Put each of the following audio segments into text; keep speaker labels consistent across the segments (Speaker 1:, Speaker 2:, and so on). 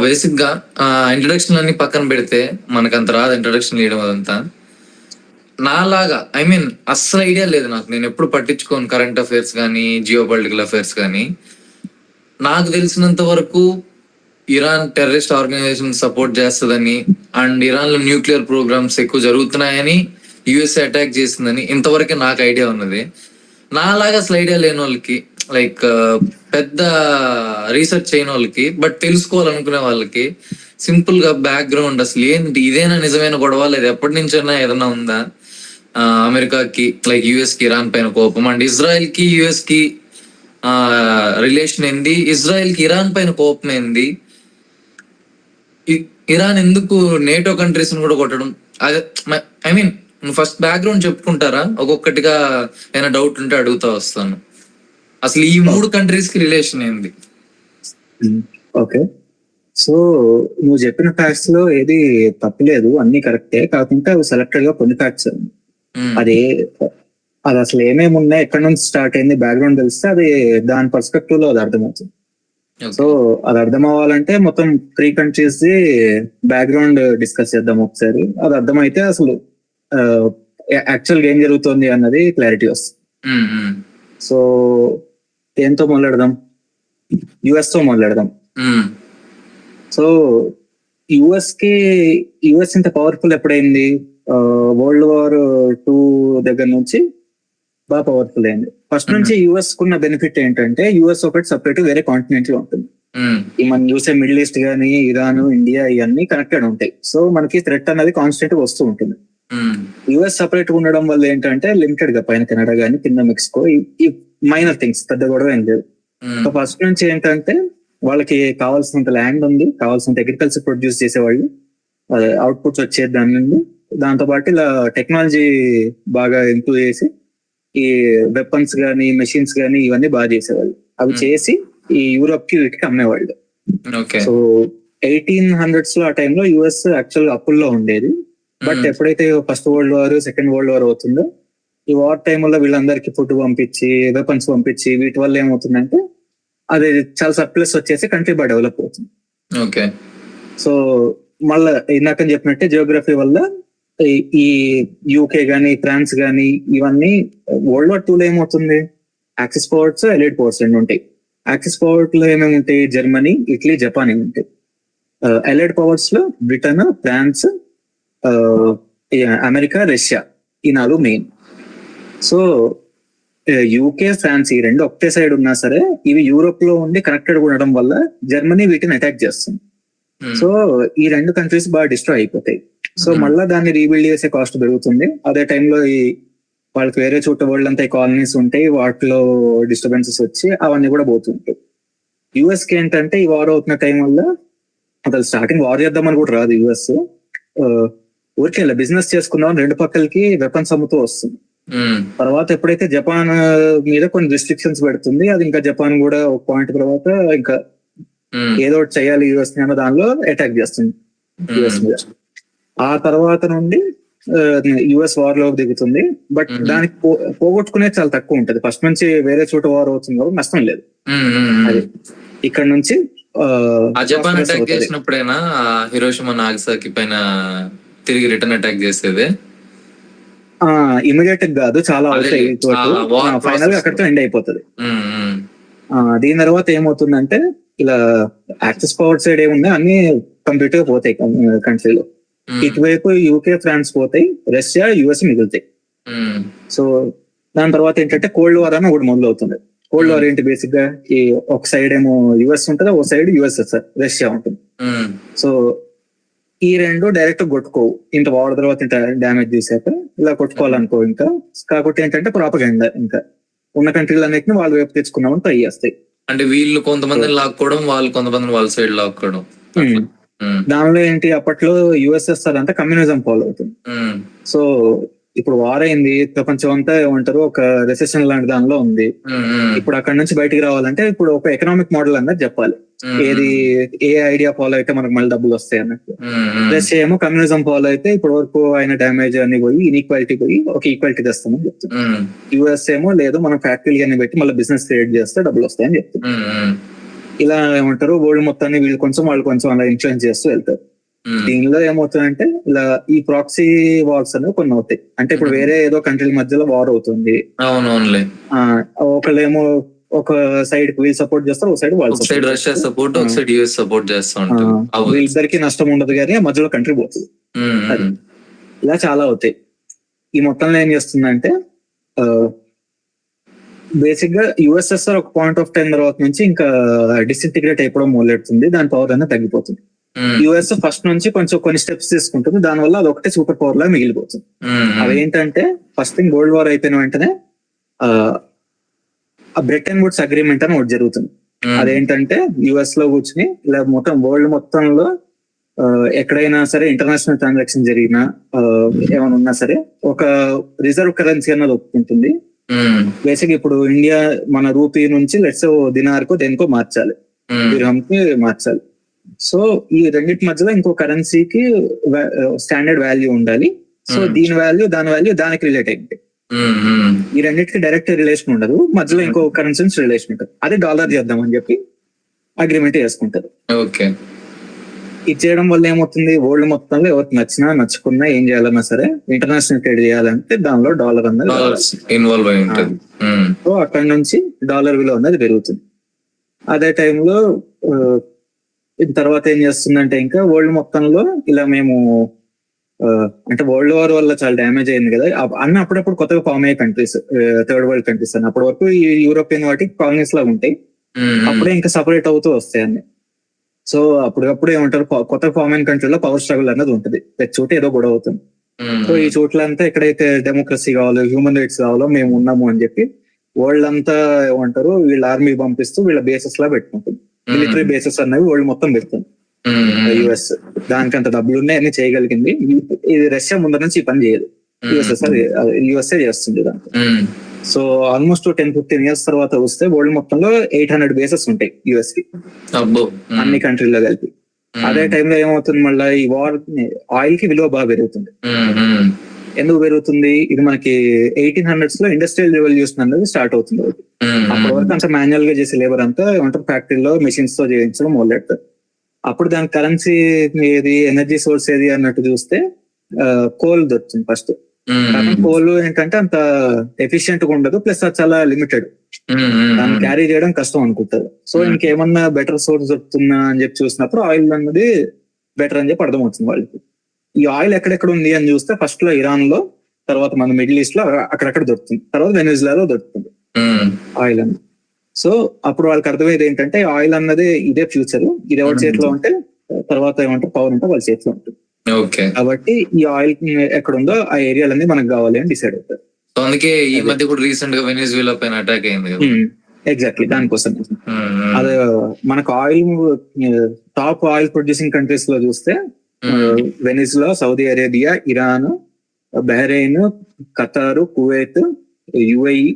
Speaker 1: Basic గా introduction అన్ని పక్కన పెడితే మనకంత రాదు ఇంట్రొడక్షన్ చేయడం అదంతా. నాలాగా ఐ మీన్ అస్సలు ఐడియా లేదు నాకు. నేను ఎప్పుడు పట్టించుకోను కరెంట్ అఫైర్స్ కానీ జియో పొలిటికల్ అఫైర్స్ కానీ. నాకు తెలిసినంత వరకు ఇరాన్ టెర్రరిస్ట్ ఆర్గనైజేషన్ సపోర్ట్ చేస్తుందని అండ్ ఇరాన్ లో న్యూక్లియర్ ప్రోగ్రామ్స్ ఎక్కువ జరుగుతున్నాయని యుఎస్ఏ అటాక్ చేసిందని ఇంతవరకే నాకు ఐడియా ఉన్నది. నాలాగా అసలు ఐడియా లేని వాళ్ళకి లైక్ పెద్ద రీసెర్చ్ చేయని వాళ్ళకి బట్ తెలుసుకోవాలనుకునే వాళ్ళకి సింపుల్ గా బ్యాక్గ్రౌండ్ అసలు ఏంటి, ఇదేనా నిజమైన గొడవ, లేదు ఎప్పటి నుంచైనా ఏదైనా ఉందా, అమెరికాకి లైక్ యుఎస్ కి ఇరాన్ పైన కోపం అండ్ ఇజ్రాయెల్ కి యుఎస్ కి రిలేషన్ ఏంది, ఇజ్రాయెల్ కి ఇరాన్ పైన కోపం ఏంది, ఇరాన్ ఎందుకు నేటో కంట్రీస్ కూడా కొట్టడం, అదే ఐ మీన్ ఫస్ట్ బ్యాక్గ్రౌండ్ చెప్పుకుంటారా? ఒక్కొక్కటిగా ఏమైనా డౌట్ ఉంటే అడుగుతా వస్తాను. అసలు ఈ 3 కంట్రీస్ కి రిలేషన్ ఏంది?
Speaker 2: ఓకే, సో నువ్వు చెప్పిన ఫ్యాక్ట్స్ లో ఏది తప్పలేదు, అన్ని కరెక్టే. కాకుంటే అవి సెలెక్టెడ్ గా కొన్ని ఫ్యాక్ట్స్. అది అసలు ఏమేమి ఉన్నాయి, ఎక్కడి నుంచి స్టార్ట్ అయింది, బ్యాక్గ్రౌండ్ తెలిస్తే అది దాని పర్స్పెక్టివ్ లో అది అర్థమవుతుంది. సో అది అర్థం అవ్వాలంటే మొత్తం 3 కంట్రీస్ ది బ్యాక్గ్రౌండ్ డిస్కస్ చేద్దాం ఒకసారి. అది అర్థమైతే అసలు యాక్చువల్ గా ఏం జరుగుతుంది అన్నది క్లారిటీ వస్తుంది. సో దేంతో మొదలెడదాం? యుఎస్ తో మొదలెడదాం. సో యుఎస్ ఇంత పవర్ఫుల్ ఎప్పుడైంది? వరల్డ్ వార్ 2 దగ్గర నుంచి బాగా పవర్ఫుల్ అయింది. ఫస్ట్ నుంచి యుఎస్ కున్న బెనిఫిట్ ఏంటంటే యుఎస్ ఒకటి సపరేట్ వేరే కాంటినెంట్ లో ఉంటుంది. ఈ మనం చూసే మిడిల్ ఈస్ట్ గానీ, ఇరాన్, ఇండియా ఇవన్నీ కనెక్టెడ్ ఉంటాయి. సో మనకి థ్రెట్ అనేది కాన్స్టెంట్ గా వస్తూ ఉంటుంది. యుఎస్ సపరేట్ ఉండడం వల్ల ఏంటంటే లిమిటెడ్ గా పైన కెనడా గానీ, కింద మెక్సికో, ఈ మైనర్ థింగ్స్, పెద్ద గొడవ ఏం లేదు. సో ఫస్ట్ నుంచి ఏంటంటే వాళ్ళకి కావాల్సినంత ల్యాండ్ ఉంది, కావాల్సినంత అగ్రికల్చర్ ప్రొడ్యూస్ చేసేవాళ్ళు, అవుట్పుట్స్ వచ్చేది దాని నుండి. దాంతో పాటు ఇలా టెక్నాలజీ బాగా ఇంప్రూవ్ చేసి ఈ వెపన్స్ గానీ, మెషిన్స్ గానీ ఇవన్నీ బాగా చేసేవాళ్ళు. అవి చేసి ఈ యూరోప్ కి వీటికి అమ్మేవాళ్ళు. సో 1800s లో ఆ టైంలో యుఎస్ యాక్చువల్ అప్పుల్లో ఉండేది. బట్ ఎప్పుడైతే first world war, second world war అవుతుందో, ఈ వార్ టైంలో వీళ్ళందరికీ ఫుడ్ పంపించి, వెపన్స్ పంపించి, వీటి వల్ల ఏమవుతుందంటే అది చాలా సర్ప్లస్ వచ్చేసి కంట్రీ బాగా డెవలప్ అవుతుంది.
Speaker 1: ఓకే,
Speaker 2: సో మళ్ళా ఇందాక చెప్పినట్టే జియోగ్రఫీ వల్ల ఈ యూకే గానీ, ఫ్రాన్స్ గానీ ఇవన్నీ వరల్డ్ వార్ 2 లో ఏమవుతుంది, యాక్సిస్ పవర్స్, ఎలైడ్ పవర్స్ రెండు ఉంటాయి. యాక్సిస్ పవర్స్ లో ఏమేమి ఉంటాయి? జర్మనీ, ఇటలీ, జపాన్ ఏమి ఉంటాయి. ఎలైడ్ పవర్స్ లో బ్రిటన్, ఫ్రాన్స్, అమెరికా, రష్యా, ఈ 4 మెయిన్. సో యూకే, ఫ్రాన్స్ ఈ 2 ఒకటే సైడ్ ఉన్నా సరే ఇవి యూరోప్ లో ఉండి కనెక్టెడ్ ఉండడం వల్ల జర్మనీ వీటిని అటాక్ చేస్తుంది. సో ఈ 2 కంట్రీస్ బాగా డిస్ట్రాయ్ అయిపోతాయి. సో మళ్ళా దాన్ని రీబిల్డ్ చేసే కాస్ట్ పెరుగుతుంది. అదే టైంలో వాళ్ళకి వేరే చోట వరల్డ్ అంతా కాలనీస్ ఉంటాయి, వాటిలో డిస్టర్బెన్సెస్ వచ్చి అవన్నీ కూడా పోతుంటాయి. యుఎస్ కి ఏంటంటే ఈ వార్ అవుతున్న టైం వల్ల అసలు స్టార్టింగ్ వార్ చేద్దామని కూడా రాదు యుఎస్. ఊరికే బిజినెస్ చేసుకుందాం 2 పక్కలకి వెపన్స్ అమ్ముతూ వస్తుంది. తర్వాత ఎప్పుడైతే జపాన్ మీద కొన్ని రిస్ట్రిక్షన్స్ పెడుతుంది, అది ఇంకా జపాన్ కూడా ఒక పాయింట్ తర్వాత ఇంకా ఏదో ఒకటి చేయాలి యుఎస్ అన్న దానిలో అటాక్ చేస్తుంది యుఎస్ మీద. ఆ తర్వాత నుండి యుఎస్ వార్ లోకి దిగుతుంది. బట్ దానికి పోగొట్టుకునేది చాలా తక్కువ ఉంటది. ఫస్ట్ నుంచి వేరే చోట వార్ అవుతుంది కాబట్టి నష్టం లేదు. అది ఇక్కడ నుంచి
Speaker 1: జపాన్ అటాక్ చేసినప్పుడైనా హిరోషిమా, నాగసాకి పైన తిరిగి రిటర్న్ అటాక్ చేసేది
Speaker 2: ఇమీడియట్ కాదు, చాలా అవుతాయి. ఫైనల్ గా అక్కడితో ఎండ్ అయిపోతుంది. దీని తర్వాత ఏమవుతుందంటే ఇలా యాక్సెస్ పవర్ సైడ్ ఏముంది అన్ని కంప్లీట్ గా పోతాయి కంట్రీలో. ఇటువైపు యూకే, ఫ్రాన్స్ పోతాయి, రష్యా, యుఎస్ మిగులుతాయి. సో దాని తర్వాత ఏంటంటే కోల్డ్ వార్ అని ఒకటి మొదలవుతుంది. కోల్డ్ వార్ ఏంటి? బేసిక్ గా ఈ ఒక సైడ్ ఏమో యుఎస్ ఉంటుంది, ఒక సైడ్ యుఎస్ఎస్ఆర్, రష్యా ఉంటుంది. సో ఈ 2 డైరెక్ట్ కొట్టుకోవు. ఇంత వార్ తర్వాత ఇంత డ్యామేజ్ చేశాక ఇలా కొట్టుకోవాలనుకో. ఇంకా కాకపోతే ఏంటంటే ప్రాపగండా, ఇంకా ఉన్న కంట్రీలు అన్నిటిని వాళ్ళ వైపు తెచ్చుకున్నామని ట్రై చేస్తాయి.
Speaker 1: అంటే వీళ్ళు కొంతమందిని లాక్కోవడం, వాళ్ళు కొంతమందిని వాళ్ళ సైడ్ లాక్కోవడం.
Speaker 2: దానిలో ఏంటి, అప్పట్లో యుఎస్ఎస్ఆర్ అంతా కమ్యూనిజం ఫాలో అవుతుంది. సో ఇప్పుడు వార్ అయింది, ప్రపంచం అంతా ఏమంటారు ఒక రెసెషన్ లాంటి దానిలో ఉంది. ఇప్పుడు అక్కడ నుంచి బయటికి రావాలంటే ఇప్పుడు ఒక ఎకనామిక్ మోడల్ అన్నది చెప్పాలి. ఏ ఐడియా ఫాలో అయితే మనకు మళ్ళీ డబ్బులు వస్తాయి అన్నట్టు. రష్యా ఏమో కమ్యూనిజం ఫాలో అయితే ఇప్పుడు వరకు ఆయన డ్యామేజ్ అన్ని పోయి ఇన్ఈక్వాలిటీ పోయి ఒక ఈక్వాలిటీ తెస్తామని చెప్తుంది. యుఎస్ ఏమో లేదు, మనం ఫ్యాక్టరీలు అన్ని పెట్టి మళ్ళీ బిజినెస్ క్రియేట్ చేస్తే డబ్బులు వస్తాయని చెప్తుంది. ఇలా ఏమంటారు వరల్డ్ మొత్తాన్ని వీళ్ళు కొంచెం వాళ్ళు కొంచెం అలా ఇన్ఫ్లుయెన్స్ చేస్తూ వెళ్తారు. దీనిలో ఏమవుతుందంటే ఇలా ఈ ప్రాక్సీ వార్స్ అనేవి కొన్ని అవుతాయి. అంటే ఇప్పుడు వేరే ఏదో కంట్రీల మధ్యలో వార్ అవుతుంది,
Speaker 1: అవునవునులే.
Speaker 2: ఒకళ్ళేమో ఒక సైడ్ వీళ్ళు సపోర్ట్ చేస్తారు, ఒక సైడ్ వాళ్ళు
Speaker 1: ఒక సైడ్ రష్యా సపోర్ట్, ఒక సైడ్ యుఎస్ సపోర్ట్ చేస్తా ఉంటారు.
Speaker 2: వీళ్ళిద్దరికి నష్టం ఉండదు కానీ మధ్యలో కంట్రీ పోతుంది. అది ఇలా చాలా అవుతాయి. ఈ మొత్తంలో ఏం చేస్తుందంటే బేసిక్ గా యుఎస్ఎస్ఆర్ ఒక పాయింట్ ఆఫ్ టైం తర్వాత నుంచి ఇంకా డిసింటిగ్రేట్ అయిపోవడం మొదలెడుతుంది, దాని పవర్ అనేది తగ్గిపోతుంది. యుఎస్ ఫస్ట్ నుంచి కొంచెం కొన్ని స్టెప్స్ తీసుకుంటుంది, దానివల్ల అది ఒకటే సూపర్ పవర్ లా మిగిలిపోతుంది. అవి ఏంటంటే ఫస్ట్ థింగ్ వరల్డ్ వార్ అయిపోయిన వెంటనే బ్రిటన్ వుడ్స్ అగ్రిమెంట్ అని ఒకటి జరుగుతుంది. అదేంటంటే యుఎస్ లో కూర్చుని ఇలా మొత్తం వరల్డ్ మొత్తంలో ఎక్కడైనా సరే ఇంటర్నేషనల్ ట్రాన్సాక్షన్ జరిగినా ఏమైనా ఉన్నా సరే ఒక రిజర్వ్ కరెన్సీ అన్నది ఒప్పుకుంటుంది. బేసిక్ ఇప్పుడు ఇండియా మన రూపీ నుంచి లెట్స్ దినార్కో దేనికో మార్చాలి, దిర్హంకి మార్చాలి. సో ఈ రెండింటి మధ్యలో ఇంకో కరెన్సీకి స్టాండర్డ్ వాల్యూ ఉండాలి. సో దీని వాల్యూ దాని వాల్యూ దానికి రిలేట్ అయింది. ఈ రెండింటికి డైరెక్ట్ రిలేషన్ ఉండదు, మధ్యలో ఇంకో కరెన్సీ నుంచి రిలేషన్ ఉంటుంది. అదే డాలర్ చేద్దాం అని చెప్పి అగ్రిమెంట్ చేసుకుంటారు. ఇది చేయడం వల్ల ఏమవుతుంది, వరల్డ్ మొత్తంలో ఎవరికి నచ్చినా నచ్చుకున్నా ఏం చేయాలన్నా సరే ఇంటర్నేషనల్ ట్రేడ్ చేయాలంటే దానిలో డాలర్ అన్నది
Speaker 1: ఇన్వాల్వ్ అయి ఉంటుంది.
Speaker 2: సో అక్కడ నుంచి డాలర్ విలువ అన్నది పెరుగుతుంది. అదే టైంలో తర్వాత ఏం చేస్తుందంటే ఇంకా వరల్డ్ మొత్తంలో ఇలా మేము అంటే వరల్డ్ వార్ వల్ల చాలా డ్యామేజ్ అయింది కదా అన్న అప్పుడప్పుడు కొత్తగా ఫామ్ అయ్యే కంట్రీస్, థర్డ్ వరల్డ్ కంట్రీస్ అని. అప్పటి వరకు ఈ యూరోపియన్ వాటికి కాలనీస్ లాగా ఉంటాయి, అప్పుడే ఇంకా సపరేట్ అవుతూ వస్తాయి అన్ని. సో అప్పుడప్పుడు ఏమంటారు కొత్త ఫామ్ అయిన కంట్రీలో పవర్ స్ట్రగుల్ అనేది ఉంటుంది, ప్రతి చోట ఏదో గొడవ అవుతుంది. సో ఈ చోట్లంతా ఎక్కడైతే డెమోక్రసీ కావాలో హ్యూమన్ రైట్స్ కావాలో మేము ఉన్నాము అని చెప్పి వరల్డ్ అంతా ఏమంటారు వీళ్ళ ఆర్మీ పంపిస్తూ వీళ్ళ బేసెస్ లా పెట్టుకుంటుంది. మిలిటరీ బేసెస్ అన్నవి వరల్డ్ మొత్తం పెడుతుంది యుఎస్. దానికంత డబ్బులు ఉన్నాయి, అన్ని చేయగలిగింది. ఇది రష్యా ముందర నుంచి ఈ పని చేయదు, యుఎస్ఏ చేస్తుంది దాంట్లో. సో ఆల్మోస్ట్ 10-15 years తర్వాత వస్తే వరల్డ్ మొత్తంలో 800 బేసెస్ ఉంటాయి యుఎస్ కి, అన్ని కంట్రీల్లో కలిపి. అదే టైంలో ఏమవుతుంది, మళ్ళీ ఈ వార్ ఆయిల్ కి విలువ బాగా పెరుగుతుంది. ఎందుకు పెరుగుతుంది, ఇది మనకి 1800s లో ఇండస్ట్రియల్ రెవల్యూషన్ అనేది స్టార్ట్ అవుతుంది. అప్పటి వరకు అంతా మాన్యువల్ గా చేసే లేబర్ అంతా ఏమంటారు ఫ్యాక్టరీలో మెషిన్స్ తో చేయించడం మొదలెడతారు. అప్పుడు దాని కరెన్సీ ఏది, ఎనర్జీ సోర్స్ ఏది అన్నట్టు చూస్తే కోల్ దొరుకుతుంది ఫస్ట్. కానీ కోల్ ఏంటంటే అంత ఎఫిషియెంట్ గా ఉండదు, ప్లస్ అది చాలా లిమిటెడ్, దాన్ని క్యారీ చేయడం కష్టం అనుకుంటారు. సో ఇంకేమన్నా బెటర్ సోర్స్ దొరుకుతుందా అని చెప్పి చూసినప్పుడు ఆయిల్ అన్నది బెటర్ అని చెప్పి అర్థమవుతుంది వాళ్ళకి. ఈ ఆయిల్ ఎక్కడెక్కడ ఉంది అని చూస్తే ఫస్ట్ లో ఇరాన్ లో, తర్వాత మన మిడిల్ ఈస్ట్ లో అక్కడక్కడ దొరుకుతుంది, తర్వాత వెనిజులాలో దొరుకుతుంది ఆయిల్ అన్నది. సో అప్పుడు వాళ్ళకి అర్థమయ్యేది ఏంటంటే ఆయిల్ అన్నది ఇదే ఫ్యూచర్, ఇది ఎవరి చేతిలో ఉంటే తర్వాత ఏమంటారు పవర్ ఉంటే వాళ్ళ చేతిలో ఉంటుంది. కాబట్టి ఈ ఆయిల్ ఎక్కడ ఉందో ఆ ఏరియాలన్నీ మనకు కావాలి అని డిసైడ్ అవుతారు.
Speaker 1: అందుకే ఈ మధ్య కూడా రీసెంట్ గా వెనిజులా పైన అటాక్ అయింది.
Speaker 2: ఎగ్జాక్ట్లీ దానికోసం. అదే మనకు oil top oil producing countries లో చూస్తే Venezuela, Saudi Arabia, Iran, Bahrain, Qatar, Kuwait, UAE,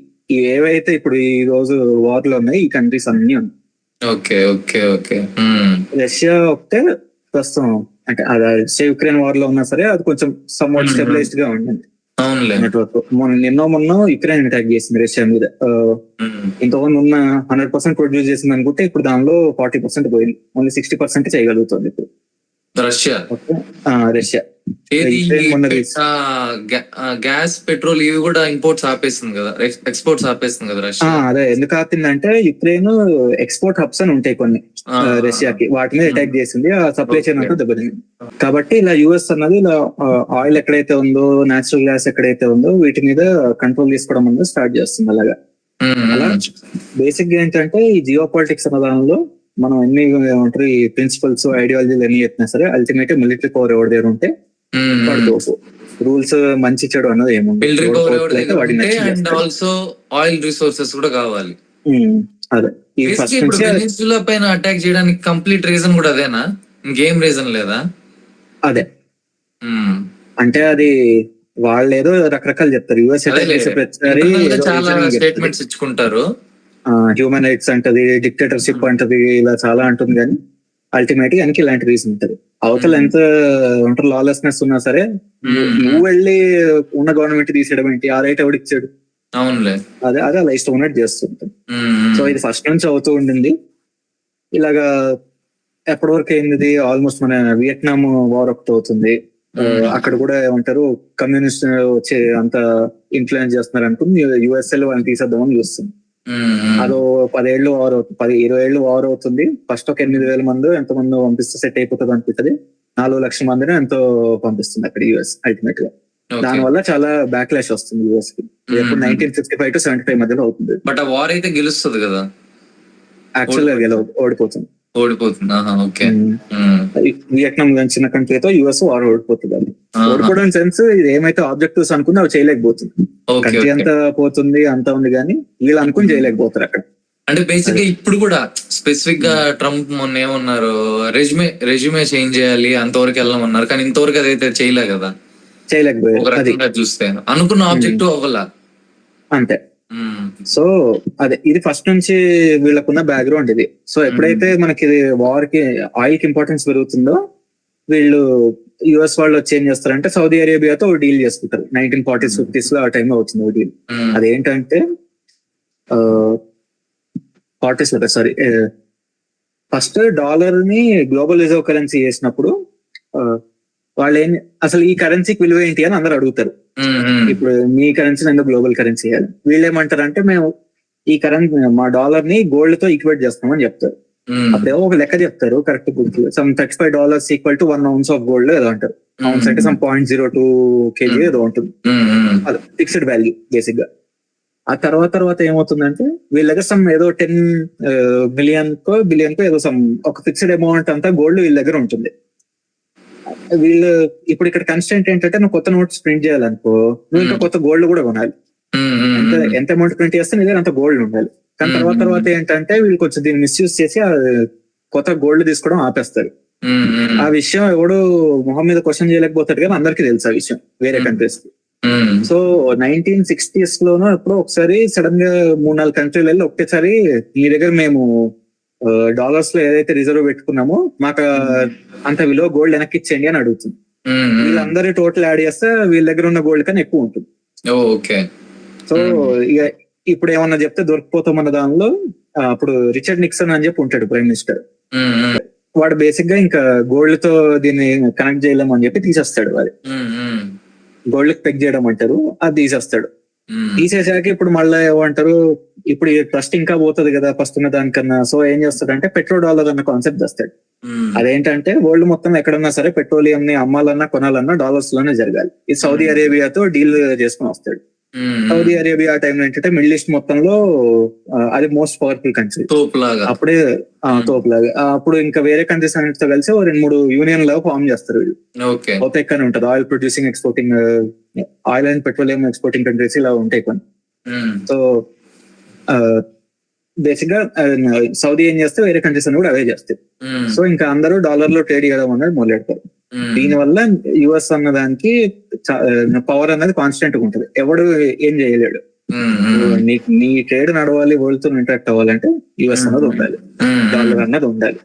Speaker 2: ఏవైతే ఇప్పుడు ఈ రోజు వార్ లో ఉన్నాయి ఈ కంట్రీస్ అన్ని ఉన్నాయి. రష్యా ఒకటే ప్రస్తుతం అంటే రష్యా యుక్రెయిన్ వార్ లో ఉన్నా సరే అది కొంచెం సమ్వాట్ స్టెబిలైజ్డ్ గా ఉండింది. మొన్న యుక్రెయిన్ అటాక్ చేసింది రష్యా మీద. ఇంతకుముందు ఉన్న 100% ప్రొడ్యూస్ చేసింది అనుకుంటే ఇప్పుడు దానిలో 40% పోయింది, ఓన్లీ 60% చేయగలుగుతుంది ఇప్పుడు రష్యా.
Speaker 1: గ్యాస్, పెట్రోల్ ఇవి కూడా ఇంపోర్ట్స్ ఆపేస్తుంది కదా, ఎక్స్పోర్ట్స్ ఆపేస్తుంది కదా రష్యా.
Speaker 2: అదే ఎందుకు ఆపిందంటే యుక్రెయిన్ ఎక్స్పోర్ట్ హబ్స్ అని ఉంటాయి కొన్ని రష్యాకి, వాటి మీద అటాక్ చేసింది, ఆ సప్లై చైన్ అంతా దెబ్బతింది. కాబట్టి ఇలా యుఎస్ అన్నది ఇలా ఆయిల్ ఎక్కడైతే ఉందో, నేచురల్ గ్యాస్ ఎక్కడైతే ఉందో వీటి మీద కంట్రోల్ తీసుకోవడం అనేది స్టార్ట్ చేస్తుంది. అలాగా అలా బేసిక్ గా ఏంటంటే ఈ జియో పాలిటిక్స్ అన్న దానిలో మనం ఎన్ని ఏమంటారు ఈ ప్రిన్సిపల్స్, ఐడియాలజీలు ఎన్ని చెప్పినా సరే అల్టిమేట్ మిలిటరీ పవర్ ఎవరి దగ్గర ఉంటే పడుతూ రూల్స్ మంచి చెడు అన్నది ఏముంది,
Speaker 1: ఆయిల్ రిసోర్సెస్ కూడా కావాలి.
Speaker 2: అదే
Speaker 1: వెనిజులా పైన అటాక్ చేయడానికి కంప్లీట్ రీజన్ కూడా అదేనా, ఇంకేం రీజన్ లేదా?
Speaker 2: అదే అంటే అది వాళ్ళు ఏదో రకరకాలు చెప్తారు. యుఎస్
Speaker 1: చాలా స్టేట్మెంట్స్ ఇచ్చుకుంటారు,
Speaker 2: హ్యూమన్ రైట్స్ అంటది, డిక్టేటర్షిప్ అంటది, ఇలా చాలా అంటుంది. కానీ అల్టిమేట్ గా ఇలాంటి రీజన్ ఉంటది. అవతల ఎంత ఉంటారు లాలెస్నెస్ ఉన్నా సరే నువ్వు వెళ్ళి ఉన్న గవర్నమెంట్ తీసేయడం ఏంటి, ఆ రైట్ ఎవడు ఇచ్చాడు? అదే అలా ఇష్టం ఉన్నట్టు చేస్తుంటాం. సో ఇది ఫస్ట్ నుంచి అవుతూ ఉండింది. ఇలాగా ఎప్పటి వరకు అయింది, ఆల్మోస్ట్ మన వియట్నాం వార్ ఒకటి అవుతుంది. అక్కడ కూడా ఏమంటారు, కమ్యూనిస్ట్ వచ్చి అంత ఇన్ఫ్లుయెన్స్ చేస్తున్నారు అనుకుని యుఎస్ఎల్ వాళ్ళని తీసేద్దామని చూస్తుంది. అదో 10 ఏళ్ళు వార్ అవుతుంది, 20 ఏళ్ళు వార్ అవుతుంది. ఫస్ట్ ఒక 8,000 మంది ఎంతమంది పంపిస్తే సెట్ అయిపోతుంది అనిపిస్తుంది. 4 లక్షల మందిని ఎంతో పంపిస్తుంది అక్కడ యుఎస్ అల్టిమేట్ గా. దానివల్ల చాలా బ్యాక్లాష్ వస్తుంది యుఎస్ కి. ఎప్పుడు 1965 to 75 మధ్యలో అవుతుంది.
Speaker 1: బట్ ఆ వార్ అయితే గెలుస్తుంది కదా,
Speaker 2: యాక్చువల్ గా ఓడిపోతుంది.
Speaker 1: ఓకే.
Speaker 2: వియట్నాం చిన్న కంట్రీతో యుఎస్ వార్ ఓడిపోతుంది. అది ఓడిపోవడం సెన్స్ ఇది ఏమైతే ఆబ్జెక్టివ్స్ అనుకుంది అవి చేయలేకపోతుంది. కంట్రీ అంతా పోతుంది, అంతా ఉంది కానీ వీళ్ళు అనుకుని చేయలేకపోతారు అక్కడ.
Speaker 1: అంటే బేసిక్ గా ఇప్పుడు కూడా స్పెసిఫిక్ గా ట్రంప్ మొన్న ఏమన్నారు, రెజ్యూమే చేంజ్ చేయాలి అంతవరకు వెళ్ళమన్నారు, కానీ ఇంతవరకు అదైతే చేయలే కదా,
Speaker 2: చేయలేకపోయారు.
Speaker 1: చూస్తే అనుకున్న ఆబ్జెక్టివ్ అవ్వాల
Speaker 2: అంతే. సో అదే ఇది ఫస్ట్ నుంచి వీళ్ళకున్న బ్యాక్గ్రౌండ్ ఇది. సో ఎప్పుడైతే మనకి వార్ కి ఆయిల్ కి ఇంపార్టెన్స్ పెరుగుతుందో వీళ్ళు యుఎస్ వాళ్ళు వచ్చి ఏం చేస్తారంటే సౌదీ అరేబియాతో డీల్ చేసుకుంటారు. 1940s 50s లో ఆ టైంలో వచ్చింది డీల్. అదేంటంటే 40s లో సారీ, ఫస్ట్ డాలర్ ని గ్లోబల్ రిజర్వ్ కరెన్సీ చేసినప్పుడు వాళ్ళు అసలు ఈ కరెన్సీకి విలువ ఏంటి అని అందరు అడుగుతారు. ఇప్పుడు మీ కరెన్సీని ఎందుకు గ్లోబల్ కరెన్సీ చేయాలి? వీళ్ళు ఏమంటారంటే మేము ఈ కరెన్సీ మా డాలర్ ని గోల్డ్ తో ఈక్వేట్ చేస్తామని చెప్తారు. అప్పుడేమో ఒక లెక్క చెప్తారు కరెక్ట్ గుర్తు, some $35 equal to 1 ounce of gold ఏదో అంటారు. ounce అంటే సమ్ 0.02 kg ఏదో ఉంటుంది, అది ఫిక్స్డ్ వాల్యూ బేసిక్ గా. ఆ తర్వాత ఏమవుతుందంటే వీళ్ళ దగ్గర సమ్ ఏదో 10 బిలియన్ కో ఏదో సమ్ ఒక ఫిక్స్డ్ అమౌంట్ అంతా గోల్డ్ వీళ్ళ దగ్గర ఉంటుంది. వీళ్ళు ఇప్పుడు ఇక్కడ కన్స్టెంట్ ఏంటంటే నువ్వు కొత్త నోట్స్ ప్రింట్ చేయాలనుకో నువ్వు ఇంకా కొత్త గోల్డ్ కూడా కొనాలి. ఎంత అమౌంట్ ప్రింట్ చేస్తే నీ దగ్గర అంత గోల్డ్ ఉండాలి. కానీ తర్వాత ఏంటంటే వీళ్ళు కొంచెం దీన్ని మిస్యూజ్ చేసి కొత్త గోల్డ్ తీసుకోవడం ఆపేస్తారు. ఆ విషయం ఎవడు మొహం మీద క్వశ్చన్ చేయలేకపోతాడు కానీ అందరికీ తెలుసు ఆ విషయం వేరే కంట్రీస్ కి. సో 1960s లోనూ ఎప్పుడో ఒకసారి సడన్ గా 3-4 కంట్రీలు వెళ్ళి ఒకటేసారి మీ దగ్గర మేము డాలర్స్ లో ఏదైతే రిజర్వ్ పెట్టుకున్నామో మాకు అంత విలువ గోల్డ్ వెనక్కి ఇచ్చేయండి అని అడుగుతుంది. వీళ్ళందరూ టోటల్ యాడ్ చేస్తే వీళ్ళ దగ్గర ఉన్న గోల్డ్ కన్నా ఎక్కువ ఉంటుంది. సో ఇక ఇప్పుడు ఏమన్నా చెప్తే దొరికిపోతాం అన్న దానిలో అప్పుడు రిచర్డ్ నిక్సన్ అని చెప్పి ఉంటాడు ప్రైమ్ మినిస్టర్. వాడు బేసిక్ గా ఇంకా గోల్డ్ తో దీన్ని కనెక్ట్ చేయలేము అని చెప్పి తీసేస్తాడు. అది గోల్డ్ పెగ్ చేయడం అంటారు, అది తీసేస్తాడు. తీసేసాక ఇప్పుడు మళ్ళీ ఏమంటారు, ఇప్పుడు ట్రస్ట్ ఇంకా పోతుంది కదా ఫస్ట్ ఉన్న దానికన్నా. సో ఏం చేస్తాడంటే పెట్రో డాలర్ అన్న కాన్సెప్ట్ తెస్తాడు. అదేంటంటే వరల్డ్ మొత్తం ఎక్కడన్నా సరే పెట్రోలియం ని అమ్మాలన్నా కొనాలన్నా డాలర్స్ లోనే జరగాలి. ఇది సౌదీ అరేబియాతో డీల్ చేసుకుని వస్తాడు. సౌదీ అరేబియా ఆ టైంలో ఏంటంటే మిడిల్ ఈస్ట్ మొత్తంలో అది మోస్ట్ పవర్ఫుల్ కంట్రీ. అప్పుడే తోపులాగా అప్పుడు ఇంకా వేరే కంట్రీస్ అన్నిటితో కలిసి 2-3 యూనియన్ లాగా ఫామ్ చేస్తారు వీళ్ళు. OPEC అని ఉంటుంది, oil producing exporting, oil and petroleum exporting countries ఇలా ఉంటాయి కొన్ని. సో బేసిక్ గా సౌదీ ఏం చేస్తే వేరే కంట్రీస్ అని కూడా అవే చేస్తాయి. సో ఇంకా అందరూ డాలర్ లో ట్రేడ్ చేయడం అనేది మొదలెడతారు. దీని వల్ల యుఎస్ అన్న దానికి పవర్ అనేది కాన్స్టెంట్ గా ఉంటుంది, ఎవడు ఏం చేయలేడు. నీ ట్రేడ్ నడవాలి, వరల్డ్ తో ఇంటరాక్ట్ అవ్వాలంటే యుఎస్ అన్నది ఉండాలి, డాలర్ అన్నది ఉండాలి.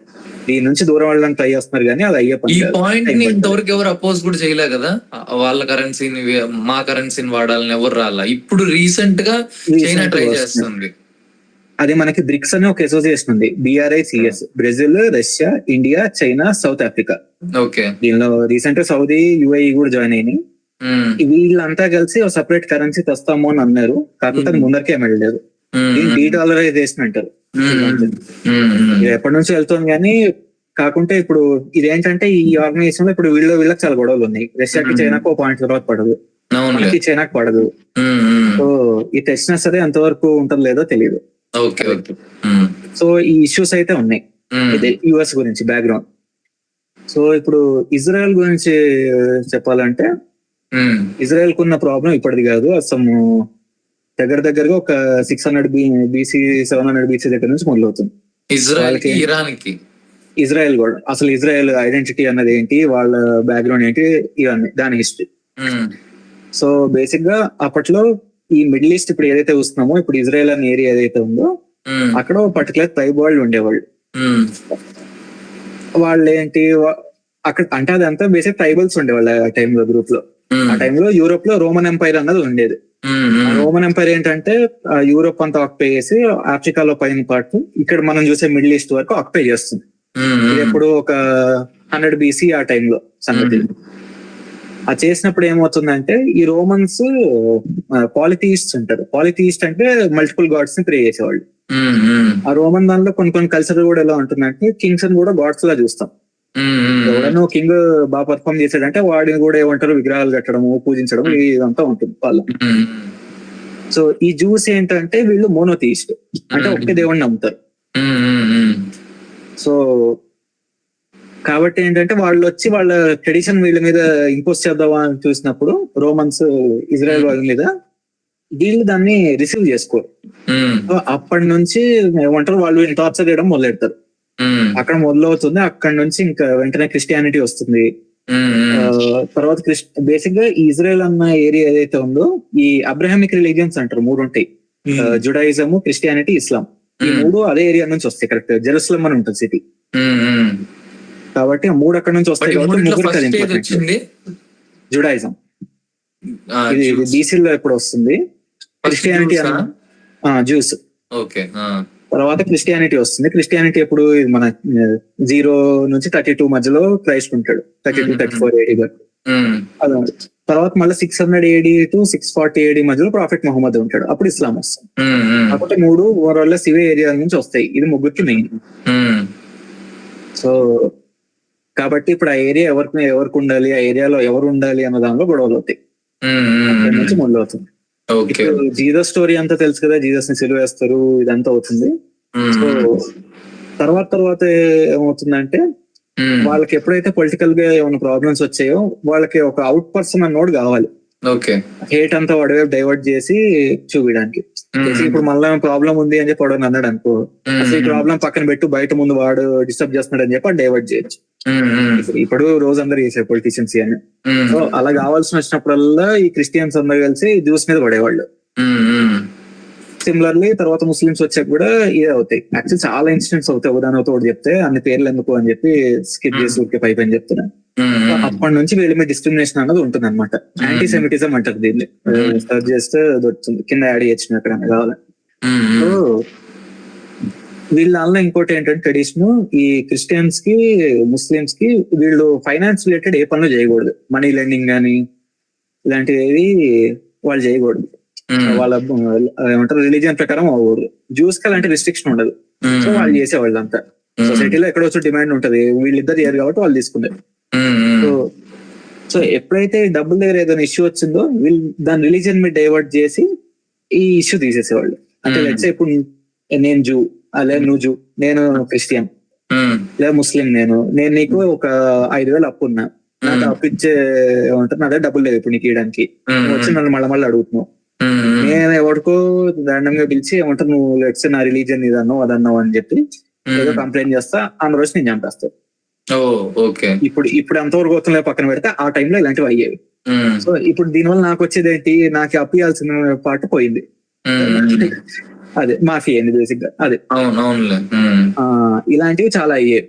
Speaker 2: దీని నుంచి దూరం వాళ్ళని ట్రై చేస్తున్నారు కానీ అది అయ్యే పని.
Speaker 1: ఈ పాయింట్ ని ఇంతవరకు ఎవరు అపోజ్ కూడా చేయలే కదా, వాళ్ళ కరెన్సీని మా కరెన్సీని వాడాలని ఎవరు రాలా. ఇప్పుడు రీసెంట్ గా చైనా ట్రై చేస్తుంది.
Speaker 2: అది మనకి బ్రిక్స్ అనే ఒక అసోసియేషన్ ఉంది, BRICS, Brazil, Russia, India, China, south Africa. దీనిలో రీసెంట్ గా సౌదీ, UAE కూడా జాయిన్ అయినాయి. వీళ్ళంతా కలిసి ఒక సెపరేట్ కరెన్సీ తెస్తాము అని అన్నారు, కాకపోతే అది ముందరికే వెళ్ళలేదు. దీన్ని డీడాలరైజేషన్ అంటారు. ఎప్పటి నుంచి వెళ్తుంది కానీ కాకుంటే ఇప్పుడు ఇదేంటంటే ఈ ఆర్గనైజేషన్ లో ఇప్పుడు వీళ్ళకి చాలా గొడవలు ఉన్నాయి. రష్యాకి చైనాకు 1 పాయింట్ తర్వాత పడదు, మనకి చైనాకు పడదు. సో ఈ తెచ్చినా సరే ఎంతవరకు ఉంటుందో లేదో తెలియదు. సో ఈ ఇష్యూస్ అయితే ఉన్నాయి. ఇది యుఎస్ గురించి బ్యాక్గ్రౌండ్. సో ఇప్పుడు ఇజ్రాయెల్ గురించి చెప్పాలంటే ఇజ్రాయెల్ కున్న ప్రాబ్లం ఇప్పటిది కాదు, అసలు దగ్గరగా ఒక 600 BC 700 BC దగ్గర నుంచి మొదలవుతుంది. ఇజ్రాయెల్ కూడా అసలు ఇజ్రాయెల్ ఐడెంటిటీ అన్నది ఏంటి, వాళ్ళ బ్యాక్గ్రౌండ్ ఏంటి, ఇవన్నీ దాని హిస్టరీ. సో బేసిక్ గా అప్పట్లో ఈ మిడిల్ ఈస్ట్ ఇప్పుడు ఏదైతే చూస్తున్నామో, ఇప్పుడు ఇజ్రాయెల్ అనే ఏరియా ఏదైతే ఉందో అక్కడ పర్టికులర్ ట్రైబ్ వాళ్ళు ఉండేవాళ్ళు. వాళ్ళు ఏంటి అక్కడ అంటే అదంతా బేసిక్ ట్రైబల్స్ ఉండేవాళ్ళు ఆ టైంలో గ్రూప్ లో. ఆ టైంలో యూరోప్ లో రోమన్ ఎంపైర్ అన్నది ఉండేది. రోమన్ ఎంపైర్ ఏంటంటే యూరోప్ అంతా ఆక్యుపై చేసి ఆఫ్రికాలో పైన పార్ట్ ఇక్కడ మనం చూసే మిడిల్ ఈస్ట్ వరకు ఆక్యుపై చేస్తుంది. ఇది ఎప్పుడు ఒక 100 BC ఆ టైంలో సంగతి. అది చేసినప్పుడు ఏమవుతుందంటే ఈ రోమన్స్ పాలిథియిస్ట్స్ ఉంటారు. పాలిథియిస్ట్ అంటే మల్టిపుల్ గాడ్స్ ని ప్రే చేసేవాళ్ళు. ఆ రోమన్ దానిలో కొన్ని కల్చర్ కూడా ఎలా ఉంటుందంటే కింగ్స్ అని కూడా గాడ్స్ లా చూస్తాం. ఎవడన్నా కింగ్ బాగా పర్ఫార్మ్ చేశాడంటే వాడిని కూడా ఏమంటారు విగ్రహాలు కట్టడము, పూజించడం ఇదంతా ఉంటుంది వాళ్ళు. సో ఈ జూస్ ఏంటంటే వీళ్ళు మోనోథియిస్ట్, అంటే ఒకే దేవుడిని నమ్ముతారు. సో కాబట్టి ఏంటంటే వాళ్ళు వచ్చి వాళ్ళ ట్రెడిషన్ వీళ్ళ మీద ఇంపోజ్ చేద్దామా అని చూసినప్పుడు రోమన్స్ ఇజ్రాయెల్ వాళ్ళ మీద వీళ్ళు దాన్ని రిసీవ్ చేసుకోరు. సో అప్పటి నుంచి ఏమంటారు వాళ్ళు టార్చర్ చేయడం మొదలెడతారు. అక్కడ మొదలవుతుంది. అక్కడ నుంచి ఇంకా వెంటనే క్రిస్టియానిటీ వస్తుంది. తర్వాత బేసిక్ గా ఇజ్రాయెల్ అన్న ఏరియా ఏదైతే ఉందో ఈ అబ్రహామిక్ రిలీజియన్స్ అంటారు, 3 ఉంటాయి. జుడాయిజం, క్రిస్టియానిటీ, ఇస్లాం. ఈ 3 అదే ఏరియా నుంచి వస్తాయి. కరెక్ట్ జెరూసలేం అని ఉంటుంది సిటీ. కాబట్టి 3 అక్కడ నుంచి వస్తాయి. కాబట్టి జుడాయిజం ఇది బీసీలో ఎప్పుడు వస్తుంది. క్రిస్టియానిటీ జ్యూస్, తర్వాత క్రిస్టియానిటీ వస్తుంది. క్రిస్టియానిటీ ఎప్పుడు మన 0 నుంచి 32 మధ్యలో క్రైస్ట్ ఉంటాడు, 32-34 AD వరకు. తర్వాత మళ్ళీ 600 AD to 640 AD మధ్యలో ప్రాఫెట్ మహమ్మద్ ఉంటాడు. అప్పుడు ఇస్లాం వస్తుంది. కాబట్టి 3 ఓవరాల్ ఇవే ఏరియా నుంచి వస్తాయి. ఇది ముగ్గురికి మెయిన్. సో కాబట్టి ఇప్పుడు ఆ ఏరియా ఎవరికి ఉండాలి, ఆ ఏరియాలో ఎవరు ఉండాలి అన్న దానిలో గొడవలు అవుతాయి. అక్కడి నుంచి మొదలవుతుంది. జీసస్ స్టోరీ అంతా తెలుసు కదా, జీసస్ ని సిలువ వేస్తారు, ఇదంతా అవుతుంది. సో తర్వాత ఏమవుతుందంటే వాళ్ళకి ఎప్పుడైతే పొలిటికల్ గా ఏమైనా ప్రాబ్లమ్స్ వచ్చాయో వాళ్ళకి ఒక అవుట్ పర్సన్ అన్నోడు కావాలి. హేట్ అంతా వాడివైపు డైవర్ట్ చేసి చూపించడానికి. ఇప్పుడు మళ్ళీ ప్రాబ్లం ఉంది అని చెప్పి వాడు అన్నాడు అనుకో, అసలు ఈ ప్రాబ్లం పక్కన పెట్టు, బయట ముందు వాడు డిస్టర్బ్ చేస్తున్నాడు అని చెప్పి డైవర్ట్ చేయొచ్చు. ఇప్పుడు రోజు అందరు చేసే పొలిటీషియన్స్ అని. సో అలా కావాల్సి వచ్చినప్పుడల్లా ఈ క్రిస్టియన్స్ అందరు కలిసి జ్యూస్ మీద పడేవాళ్ళు. సిమిలర్లీ తర్వాత ముస్లిమ్స్ వచ్చాక కూడా ఇదే అవుతాయి. యాక్చువల్ చాలా ఇన్సిడెంట్స్ అవుతాయి. ఉదాహరణతో ఒకటి చెప్తే అన్ని పేర్లు ఎందుకు అని చెప్పి స్కిప్ చేసి ఊరికే పై పైన చెప్తున్నాను. అప్పటి నుంచి వీళ్ళ మీద డిస్క్రిమినేషన్ అన్నది ఉంటుంది అనమాట. యాంటీ సెమిటిజం అంటారు దీన్ని. సర్చ్ చేస్తే దొరుకుతుంది, కింద యాడ్ చేయొచ్చు అక్కడ కావాలి. సో వీళ్ళ ఇంకోటి ఏంటంటే ట్రెడిషన్, ఈ క్రిస్టియన్స్ కి ముస్లిమ్స్ కి వీళ్ళు ఫైనాన్స్ రిలేటెడ్ ఏ పనులు చేయకూడదు. మనీ లెండింగ్ గానీ ఇలాంటివి వాళ్ళు చేయకూడదు. వాళ్ళ ఏమంటారు రిలీజియన్ ప్రకారం అవ్వకూడదు. జ్యూస్ కి అలాంటి రిస్ట్రిక్షన్ ఉండదు. సో వాళ్ళు చేసేవాళ్ళు అంతా. సొసైటీలో ఎక్కడ వచ్చి డిమాండ్ ఉంటది, వీళ్ళిద్దరు చేయరు కాబట్టి వాళ్ళు తీసుకున్నారు. సో ఎప్పుడైతే డబ్బుల దగ్గర ఏదైనా ఇష్యూ వచ్చిందో వీళ్ళు దాని రిలీజియన్ మీద డైవర్ట్ చేసి ఈ ఇష్యూ తీసేసేవాళ్ళు. అంటే లెట్స్ సే ఇప్పుడు నేను జూ, లేదా నువ్వు జూ, నేను క్రిస్టియన్, లేదా ముస్లిం, నేను నీకు ఒక 5,000 అప్పు ఉన్నా, నాకు అప్పు ఇచ్చే ఏమంటారు నా దగ్గర డబ్బులు లేదు ఇప్పుడు నీకు ఇవ్వడానికి, వచ్చి నన్ను మళ్ళీ అడుగుతున్నావు. నేను ఎవరికో దండంగా పిలిచి ఏమంటారు నువ్వు లెట్స్ నా రిలీజియన్ ఇదన్నావు అదన్నావు అని చెప్పి ఏదో కంప్లైంట్ చేస్తా, ఆ రోజు నేను చంపేస్తాను. ఇప్పుడు ఎంతవరకు అవుతుందో పక్కన పెడితే ఆ టైంలో ఇలాంటివి అయ్యేవి. సో ఇప్పుడు దీనివల్ల నాకు వచ్చేది ఏంటి, నాకు అప్పు ఇవ్వాల్సిన పాట పోయింది. అదే మాఫీ అయింది బేసిక్ గా. అదే ఇలాంటివి చాలా అయ్యేవి.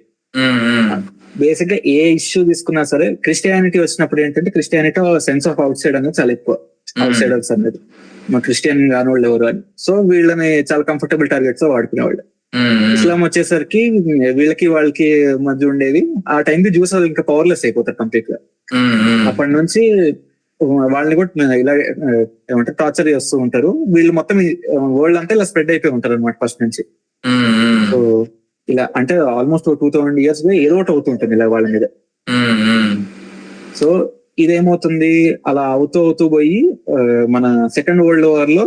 Speaker 2: బేసిక్ గా ఏ ఇష్యూ తీసుకున్నా సరే క్రిస్టియానిటీ వచ్చినప్పుడు ఏంటంటే Christianity sense of out side అనేది చాలా ఎక్కువ. అవుట్ సైడర్స్ అనేది మా క్రిస్టియన్ కాని వాళ్ళు ఎవరు అని. సో వీళ్ళని చాలా కంఫర్టబుల్ టార్గెట్స్ వాడుకునేవాళ్ళు. ఇస్లాం వచ్చేసరికి వీళ్ళకి వాళ్ళకి మధ్య ఉండేవి. ఆ టైంకి జ్యూస్ ఇంకా పవర్లెస్ అయిపోతారు కంప్లీట్ గా. అప్పటి నుంచి వాళ్ళని కూడా ఇలా ఏమంటారు టార్చర్ చేస్తూ ఉంటారు. వీళ్ళు మొత్తం వరల్డ్ అంతా ఇలా స్ప్రెడ్ అయిపోయి ఉంటారు అనమాట ఫస్ట్ నుంచి. సో ఇలా అంటే ఆల్మోస్ట్ 2000 years ఏదో ఒకటి అవుతుంటుంది ఇలా వాళ్ళ మీద. సో ఇదేమవుతుంది, అలా అవుతూ పోయి మన సెకండ్ వరల్డ్ వార్ లో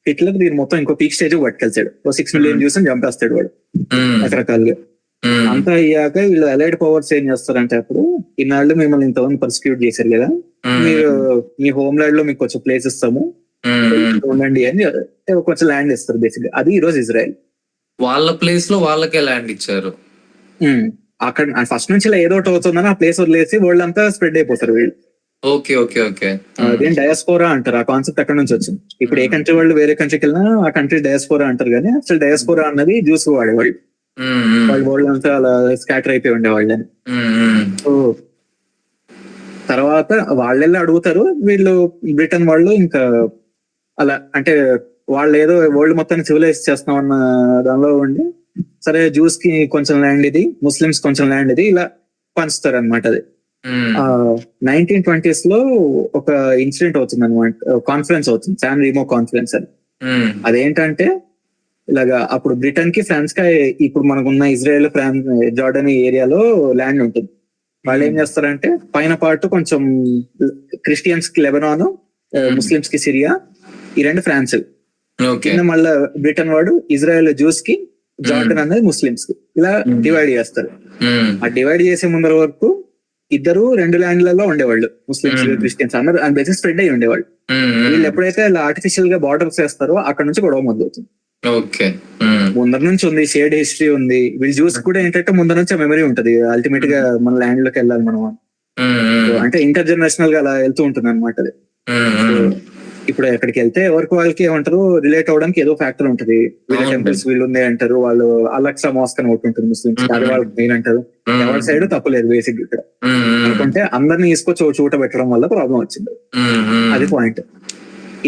Speaker 2: హిట్లర్ దీన్ని మొత్తం ఇంకో పీక్ స్టేజ్ పట్టుకెళ్తాడు. 6 million Jews చంపేస్తాడు వాడు రకరకాలుగా. అంతా అయ్యాక వీళ్ళు అలైడ్ పవర్స్ ఏం చేస్తారంటే అప్పుడు ఇన్నాళ్ళు మిమ్మల్ని ఇంతమంది పర్సిక్యూట్ చేశారు కదా, మీరు మీ హోమ్ ల్యాండ్ లో మీకు కొంచెం ప్లేస్ ఇస్తాము ఉండండి అని కొంచెం ల్యాండ్ ఇస్తారు. బేసిక్ గా అది ఈ రోజు ఇజ్రాయెల్.
Speaker 1: వాళ్ళ ప్లేస్ లో వాళ్ళకే ల్యాండ్ ఇచ్చారు.
Speaker 2: అక్కడ ఫస్ట్ నుంచి ఇలా ఏదో ఒకటి అవుతుందని ఆ ప్లేస్ వదిలేసి వరల్డ్ అంతా స్ప్రెడ్ అయిపోతారు వీళ్ళు. అదేం డయాస్పోరా అంటారు. ఆ కాన్సెప్ట్ అక్కడ నుంచి వచ్చింది. ఇప్పుడు ఏ కంట్రీ వాళ్ళు వేరే కంట్రీకి వెళ్ళినా ఆ కంట్రీ డయాస్పోరా అంటారు, కానీ అసలు డయాస్పోరా అన్నది జ్యూస్ వాడేవాళ్ళు. వాళ్ళు వరల్డ్ అంతా అలా స్కాటర్ అయిపోయి ఉండేవాళ్ళని. సో తర్వాత వాళ్ళెళ్ళి అడుగుతారు, వీళ్ళు బ్రిటన్ వాళ్ళు ఇంకా అలా అంటే వాళ్ళు ఏదో వరల్డ్ మొత్తాన్ని సివిలైజ్ చేస్తాం అన్న దానిలో ఉండి, సరే జూస్ కి కొంచెం ల్యాండ్ ఇది, ముస్లిమ్స్ కొంచెం ల్యాండ్ ఇది, ఇలా పంచుతారు అనమాట. అది 1920s లో ఒక ఇన్సిడెంట్ అవుతుంది అనమాట, కాన్ఫరెన్స్ అవుతుంది, శాన్ రీమో కాన్ఫరెన్స్ అని. అదేంటంటే ఇలాగా అప్పుడు బ్రిటన్ కి ఫ్రాన్స్ కి ఇప్పుడు మనకున్న ఇజ్రాయెల్, ఫ్రాన్స్, జార్డన్ ఏరియాలో ల్యాండ్ ఉంటుంది. వాళ్ళు ఏం చేస్తారంటే పైన పార్ట్ కొంచెం క్రిస్టియన్స్ కి లెబనాన్, ముస్లిమ్స్ కి సిరియా, ఈ రెండు ఫ్రాన్స్. కింద మళ్ళా బ్రిటన్ వాడు ఇజ్రాయెల్ జ్యూస్ కి, జార్డన్ అనేది ముస్లిమ్స్ కి, ఇలా డివైడ్ చేస్తారు. ఆ డివైడ్ చేసే ముందర వరకు ఇద్దరు రెండు ల్యాండ్లలో ఉండేవాళ్ళు, ముస్లిమ్స్ క్రిస్టియన్స్ అందరూ అండ్ బేసిస్ స్ప్రెడ్ అయ్యి ఉండేవాళ్ళు. వీళ్ళు ఎప్పుడైతే ఇలా ఆర్టిఫిషియల్ గా బార్డర్స్ వేస్తారో అక్కడ నుంచి గొడవ మొదలవుతుంది. ముందర నుంచి ఉంది, షేర్డ్ హిస్టరీ ఉంది. వీళ్ళు జ్యూస్ కూడా ఏంటంటే ముందర నుంచి మెమరీ ఉంటది, అల్టిమేట్ గా మన ల్యాండ్ లోకి వెళ్ళాలి మనం, అంటే ఇంటర్ జనరేషనల్ గా అలా వెళ్తూ ఉంటుంది అనమాట. అది ఇప్పుడు ఎక్కడికి వెళ్తే ఎవరికి వాళ్ళకి ఏమంటారు, రిలేట్ అవడానికి ఏదో ఫ్యాక్టర్ ఉంటుంది. వీళ్ళ టెంపుల్స్ వీళ్ళు ఉంది అంటారు, వాళ్ళు అలక్సా మాస్క్ అని ఒకటి ఉంటుంది ముస్లిమ్స్, అది వాళ్ళకి మెయిన్ అంటారు. ఎవరి సైడ్ తప్పలేదు బేసిక్ ఇక్కడ అనుకుంటే, అందరినీ తీసుకొచ్చి ఒక చోట పెట్టడం వల్ల ప్రాబ్లం వచ్చింది. అది పాయింట్.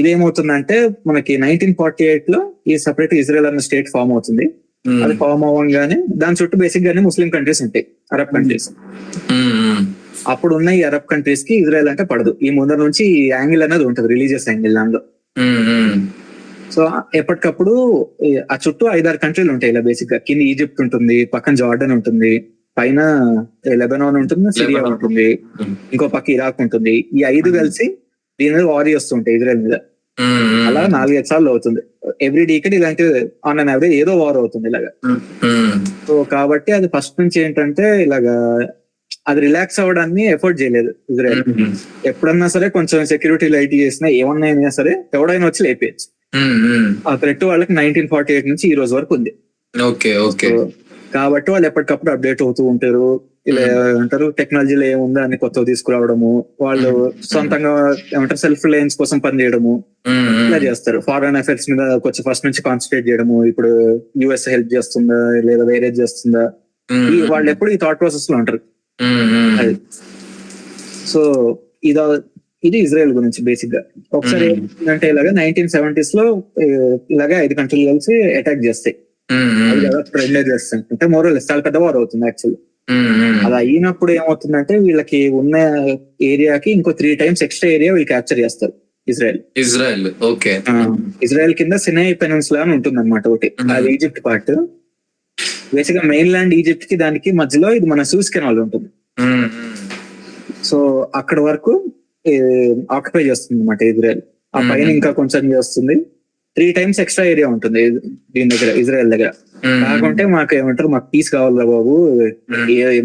Speaker 2: ఇదేమవుతుందంటే మనకి 1948 లో ఈ సపరేట్ ఇజ్రాయెల్ అన్న స్టేట్ ఫామ్ అవుతుంది. అది ఫామ్ అవ్వగానే దాని చుట్టూ బేసిక్ గానే ముస్లిం కంట్రీస్ ఉంటాయి, అరబ్ కంట్రీస్. అప్పుడు ఉన్న ఈ అరబ్ కంట్రీస్ కి ఇజ్రాయెల్ అంటే పడదు. ఈ ముందర నుంచి ఈ యాంగిల్ అనేది ఉంటుంది, రిలీజియస్ యాంగిల్ దానిలో. సో ఎప్పటికప్పుడు ఆ చుట్టూ 5-6 కంట్రీలు ఉంటాయి ఇలా బేసిక్ గా. కింద ఈజిప్ట్ ఉంటుంది, పక్కన జార్డన్ ఉంటుంది, పైన లెబనాన్ ఉంటుంది, సిరియా ఉంటుంది, ఇంకో పక్క ఇరాక్ ఉంటుంది. ఈ 5 కలిసి దీని మీద వార్ చేస్తుంటాయి ఇజ్రాయెల్ మీద. అలా 4-5 సార్లు అవుతుంది. ఎవ్రీ డీకెడ్ ఇలాంటి ఆన్ అన్ యావరేజ్ ఏదో వార్ అవుతుంది ఇలాగా. సో కాబట్టి అది ఫస్ట్ నుంచి ఏంటంటే ఇలాగా అది రిలాక్స్ అవ్వడాన్ని ఎఫర్ట్ చేయలేదు ఇజ్రాయెల్. ఎప్పుడన్నా సరే కొంచెం సెక్యూరిటీ లైట్ చేసినా, ఏమన్నా అయినా సరే ఎవడైనా వచ్చి లేపేయచ్చు. ఆ థ్రెట్ వాళ్ళకి 1948 నుంచి ఈ రోజు వరకు ఉంది. కాబట్టి వాళ్ళు ఎప్పటికప్పుడు అప్డేట్ అవుతూ ఉంటారు. ఇలా ఏమంటారు, టెక్నాలజీలో ఏముందో అన్ని కొత్తగా తీసుకురావడము, వాళ్ళు సొంతంగా ఏమంటారు సెల్ఫ్ రిలయన్స్ కోసం పనిచేయడము, ఇలా చేస్తారు. ఫారెన్ అఫైర్స్ మీద కొంచెం ఫస్ట్ నుంచి కాన్సన్ట్రేట్ చేయడము. ఇప్పుడు యుఎస్ హెల్ప్ చేస్తుందా లేదా వేరే చేస్తుందా, వాళ్ళు ఎప్పుడు ఈ థాట్ ప్రాసెస్ లో ఉంటారు. సో ఇది ఇజ్రాయెల్ గురించి బేసిక్ గా. ఒకసారి ఏంటంటే ఇలాగా 1970s లో ఇలాగా 5 కంట్రీలు కలిసి అటాక్ చేస్తాయి. అది కదా ట్రెండ్ చేస్తాయి, అంటే మోరల్ చాలా పెద్ద వార్ అవుతుంది యాక్చువల్లీ. అది అయినప్పుడు ఏమవుతుందంటే వీళ్ళకి ఉన్న ఏరియాకి ఇంకో 3 times ఎక్స్ట్రా ఏరియా వీళ్ళు క్యాప్చర్ చేస్తారు ఇజ్రాయెల్. ఇజ్రాయెల్ కింద సినాయి పెనిన్సులా అని ఉంటుంది అనమాట ఒకటి, అది ఈజిప్ట్ పార్ట్. బేసిక్ గా మెయిన్ ల్యాండ్ ఈజిప్ట్ కి దానికి మధ్యలో ఇది మన సూయజ్ కెనాల్ ఉంటుంది. సో అక్కడ వరకు ఆక్యుపై చేస్తుంది అనమాట ఇజ్రాయెల్. ఆ పైన ఇంకా కొంచెం చేస్తుంది. 3 times ఎక్స్ట్రా ఏరియా ఉంటుంది దీని దగ్గర, ఇజ్రాయెల్ దగ్గర. కాకుంటే మాకు ఏమంటారు, మాకు పీస్ కావాలా బాబు,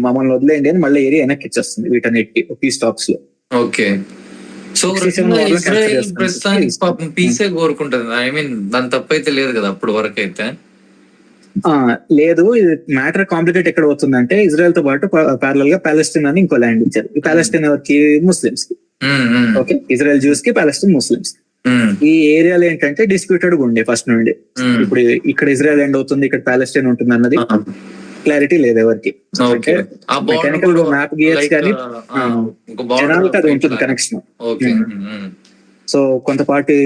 Speaker 2: మమ్మల్ని వదిలేయండి అని మళ్ళీ ఏరియా వెనక్కి ఇచ్చేస్తుంది వీటన్నిటికి పీస్ టాక్స్ లో.
Speaker 1: ఓకే. సో ఇజ్రాయెల్ ప్రస్తుతానికి పాపం పీసే కోరుకుంటుంది. ఐ మీన్ దాని తప్పైతే లేదు కదా అప్పుడు వరకు అయితే.
Speaker 2: లేదు, ఇది మ్యాటర్ కాంప్లికేట్ ఎక్కడ అవుతుందంటే, ఇజ్రాయెల్ తో పాటు ప్యారలల్ గా పాలెస్టైన్ అని ఇంకో ల్యాండ్ ఇచ్చారు. ఈ పాలెస్టైన్ ఎవరికి, ముస్లిమ్స్ కి. ఓకే, ఇజ్రాయెల్ జ్యూస్ కి, పాలెస్టైన్ ముస్లిమ్స్. ఈ ఏరియాలో ఏంటంటే డిస్ప్యూటెడ్ ఉండే ఫస్ట్ నుండి. ఇప్పుడు ఇక్కడ ఇజ్రాయెల్ ఎండ్ అవుతుంది, ఇక్కడ పాలెస్టైన్ ఉంటుంది అన్నది క్లారిటీ లేదు ఎవరికి. మెకానికల్ మ్యాప్ గీయచ్చు కానీ జనాలకి అది ఉంటుంది కనెక్షన్. సో కొంత పార్టీ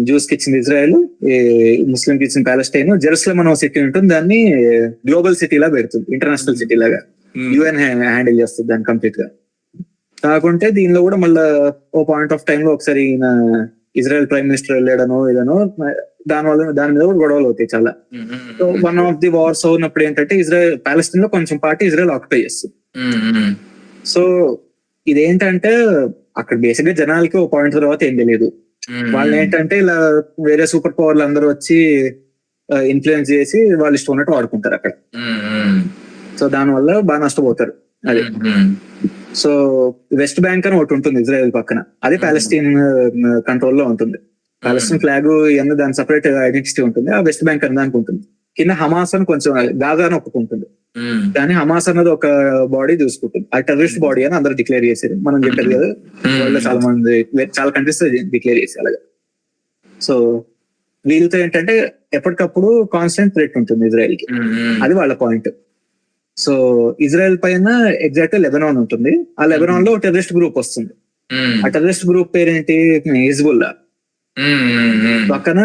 Speaker 2: జ్యూస్ కి ఇచ్చింది ఇజ్రాయెల్, ముస్లిం కి ఇచ్చిన పాలెస్టైన్. జెరూసలేం అనే సిటీ ఉంటుంది, దాన్ని గ్లోబల్ సిటీ లా పెడుతుంది, ఇంటర్నేషనల్ సిటీ లాగా. యుఎన్ హ్యాండిల్ చేస్తుంది దాన్ని కంప్లీట్ గా. కాకుంటే దీనిలో కూడా మళ్ళా ఓ పాయింట్ ఆఫ్ టైమ్ లో ఒకసారి ఇజ్రాయెల్ ప్రైమ్ మినిస్టర్ వెళ్ళాడనో ఏదనో, దాని మీద కూడా గొడవలు అవుతాయి చాలా. So one of the wars అవునప్పుడు ఏంటంటే ఇజ్రాయెల్ పాలెస్టైన్ లో కొంచెం పార్టీ ఇజ్రాయెల్ ఆక్యుపై చేస్తుంది. సో ఇదేంటంటే అక్కడ బేసిక్ గా జనాలకి ఓ పాయింట్ తర్వాత ఏం తెలియదు. వాళ్ళు ఏంటంటే ఇలా వేరే సూపర్ పవర్లు అందరూ వచ్చి ఇన్ఫ్లుయెన్స్ చేసి వాళ్ళు ఇష్టం ఉన్నట్టు వాడుకుంటారు అక్కడ. సో దాని వల్ల బాగా నష్టపోతారు. అది సో వెస్ట్ బ్యాంక్ అని ఒకటి ఉంటుంది ఇజ్రాయెల్ పక్కన, అది పాలెస్టైన్ కంట్రోల్ లో ఉంటుంది. పాలెస్టైన్ ఫ్లాగ్ ఇవన్నీ దాని సపరేట్ ఐడెంటిటీ ఉంటుంది. ఆ వెస్ట్ బ్యాంక్ అని దానికి ఉంటుంది. కింద హమాస్ అని కొంచెం గాజా అని ఒకటి ఉంటుంది. కానీ హమాస్ అన్నది ఒక బాడీ చూసుకుంటుంది. ఆ టెర్రరిస్ట్ బాడీ అని అందరూ డిక్లేర్ చేశారు. మనం చెప్పారు కదా, వరల్డ్ చాలా మంది చాలా కంట్రీస్ డిక్లేర్ చేశారు అలాగా. సో వీళ్ళతో ఏంటంటే ఎప్పటికప్పుడు కాన్స్టెంట్ థ్రెట్ ఉంటుంది ఇజ్రాయెల్ కి, అది వాళ్ళ పాయింట్. సో ఇజ్రాయెల్ పైన ఎగ్జాక్ట్ లెబనాన్ ఉంటుంది. ఆ లెబనాన్ లో టెర్రరిస్ట్ గ్రూప్ వస్తుంది. ఆ టెర్రరిస్ట్ గ్రూప్ పేరేంటి, హిజ్బుల్లా. పక్కన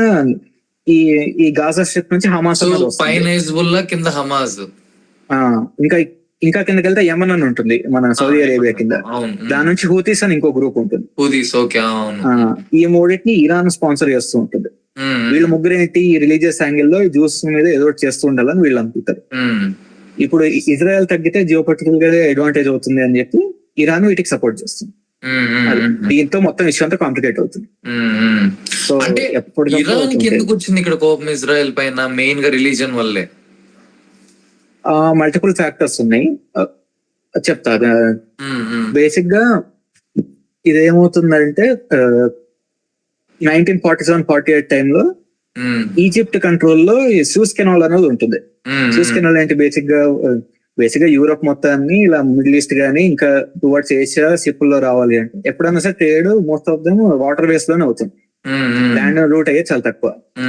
Speaker 2: ఈ ఈ గాజా స్ట్రిప్ నుంచి హమాస్ అన్నది వస్తుంది.
Speaker 1: పైన హిజ్బుల్లా కింద హమాస్.
Speaker 2: ఇంకా ఇంకా కిందకి వెళ్తే యమన్ అని ఉంటుంది మన సౌదీ అరేబియా కింద. దాని నుంచి హూతీస్ అని ఇంకో గ్రూప్ ఉంటుంది. ఈ మూడింటిని ఇరాన్ స్పాన్సర్ చేస్తూ ఉంటుంది. వీళ్ళు ముగ్గురు ఏంటి ఈ రిలీజియస్ యాంగిల్ లో జ్యూస్ మీద ఏదో ఒకటి చేస్తూ ఉండాలని వీళ్ళు అనుకుంటారు. ఇప్పుడు ఇజ్రాయెల్ తగ్గితే జియోపొలిటికల్ గా అడ్వాంటేజ్ అవుతుంది అని చెప్పి ఇరాన్ వీటికి సపోర్ట్ చేస్తుంది. దీంతో మొత్తం విషయం అంతా కాంప్లికేట్ అవుతుంది. సో
Speaker 1: ఎందుకు వచ్చింది ఇక్కడ కోపం ఇజ్రాయెల్ పైన? మెయిన్ గా రిలీజన్ వల్లే.
Speaker 2: మల్టిపుల్ ఫ్యాక్టర్స్ ఉన్నాయి, చెప్తా. బేసిక్ గా ఇదేమవుతుందంటే 1947-48 టైంలో ఈజిప్ట్ కంట్రోల్లో సూజ్ కెనాల్ అనేది ఉంటుంది. సూజ్ కెనాల్ ఏంటి? బేసిక్ గా యూరోప్ మొత్తాన్ని ఇలా మిడిల్ ఈస్ట్ గానీ ఇంకా టువర్డ్స్ ఏషియా షిప్పుల్లో రావాలి అంటే ఎప్పుడన్నా సరే trade most of them water ways లోనే అవుతుంది. ల్యాండ్ రూట్ అయ్యే చాలా తక్కువ.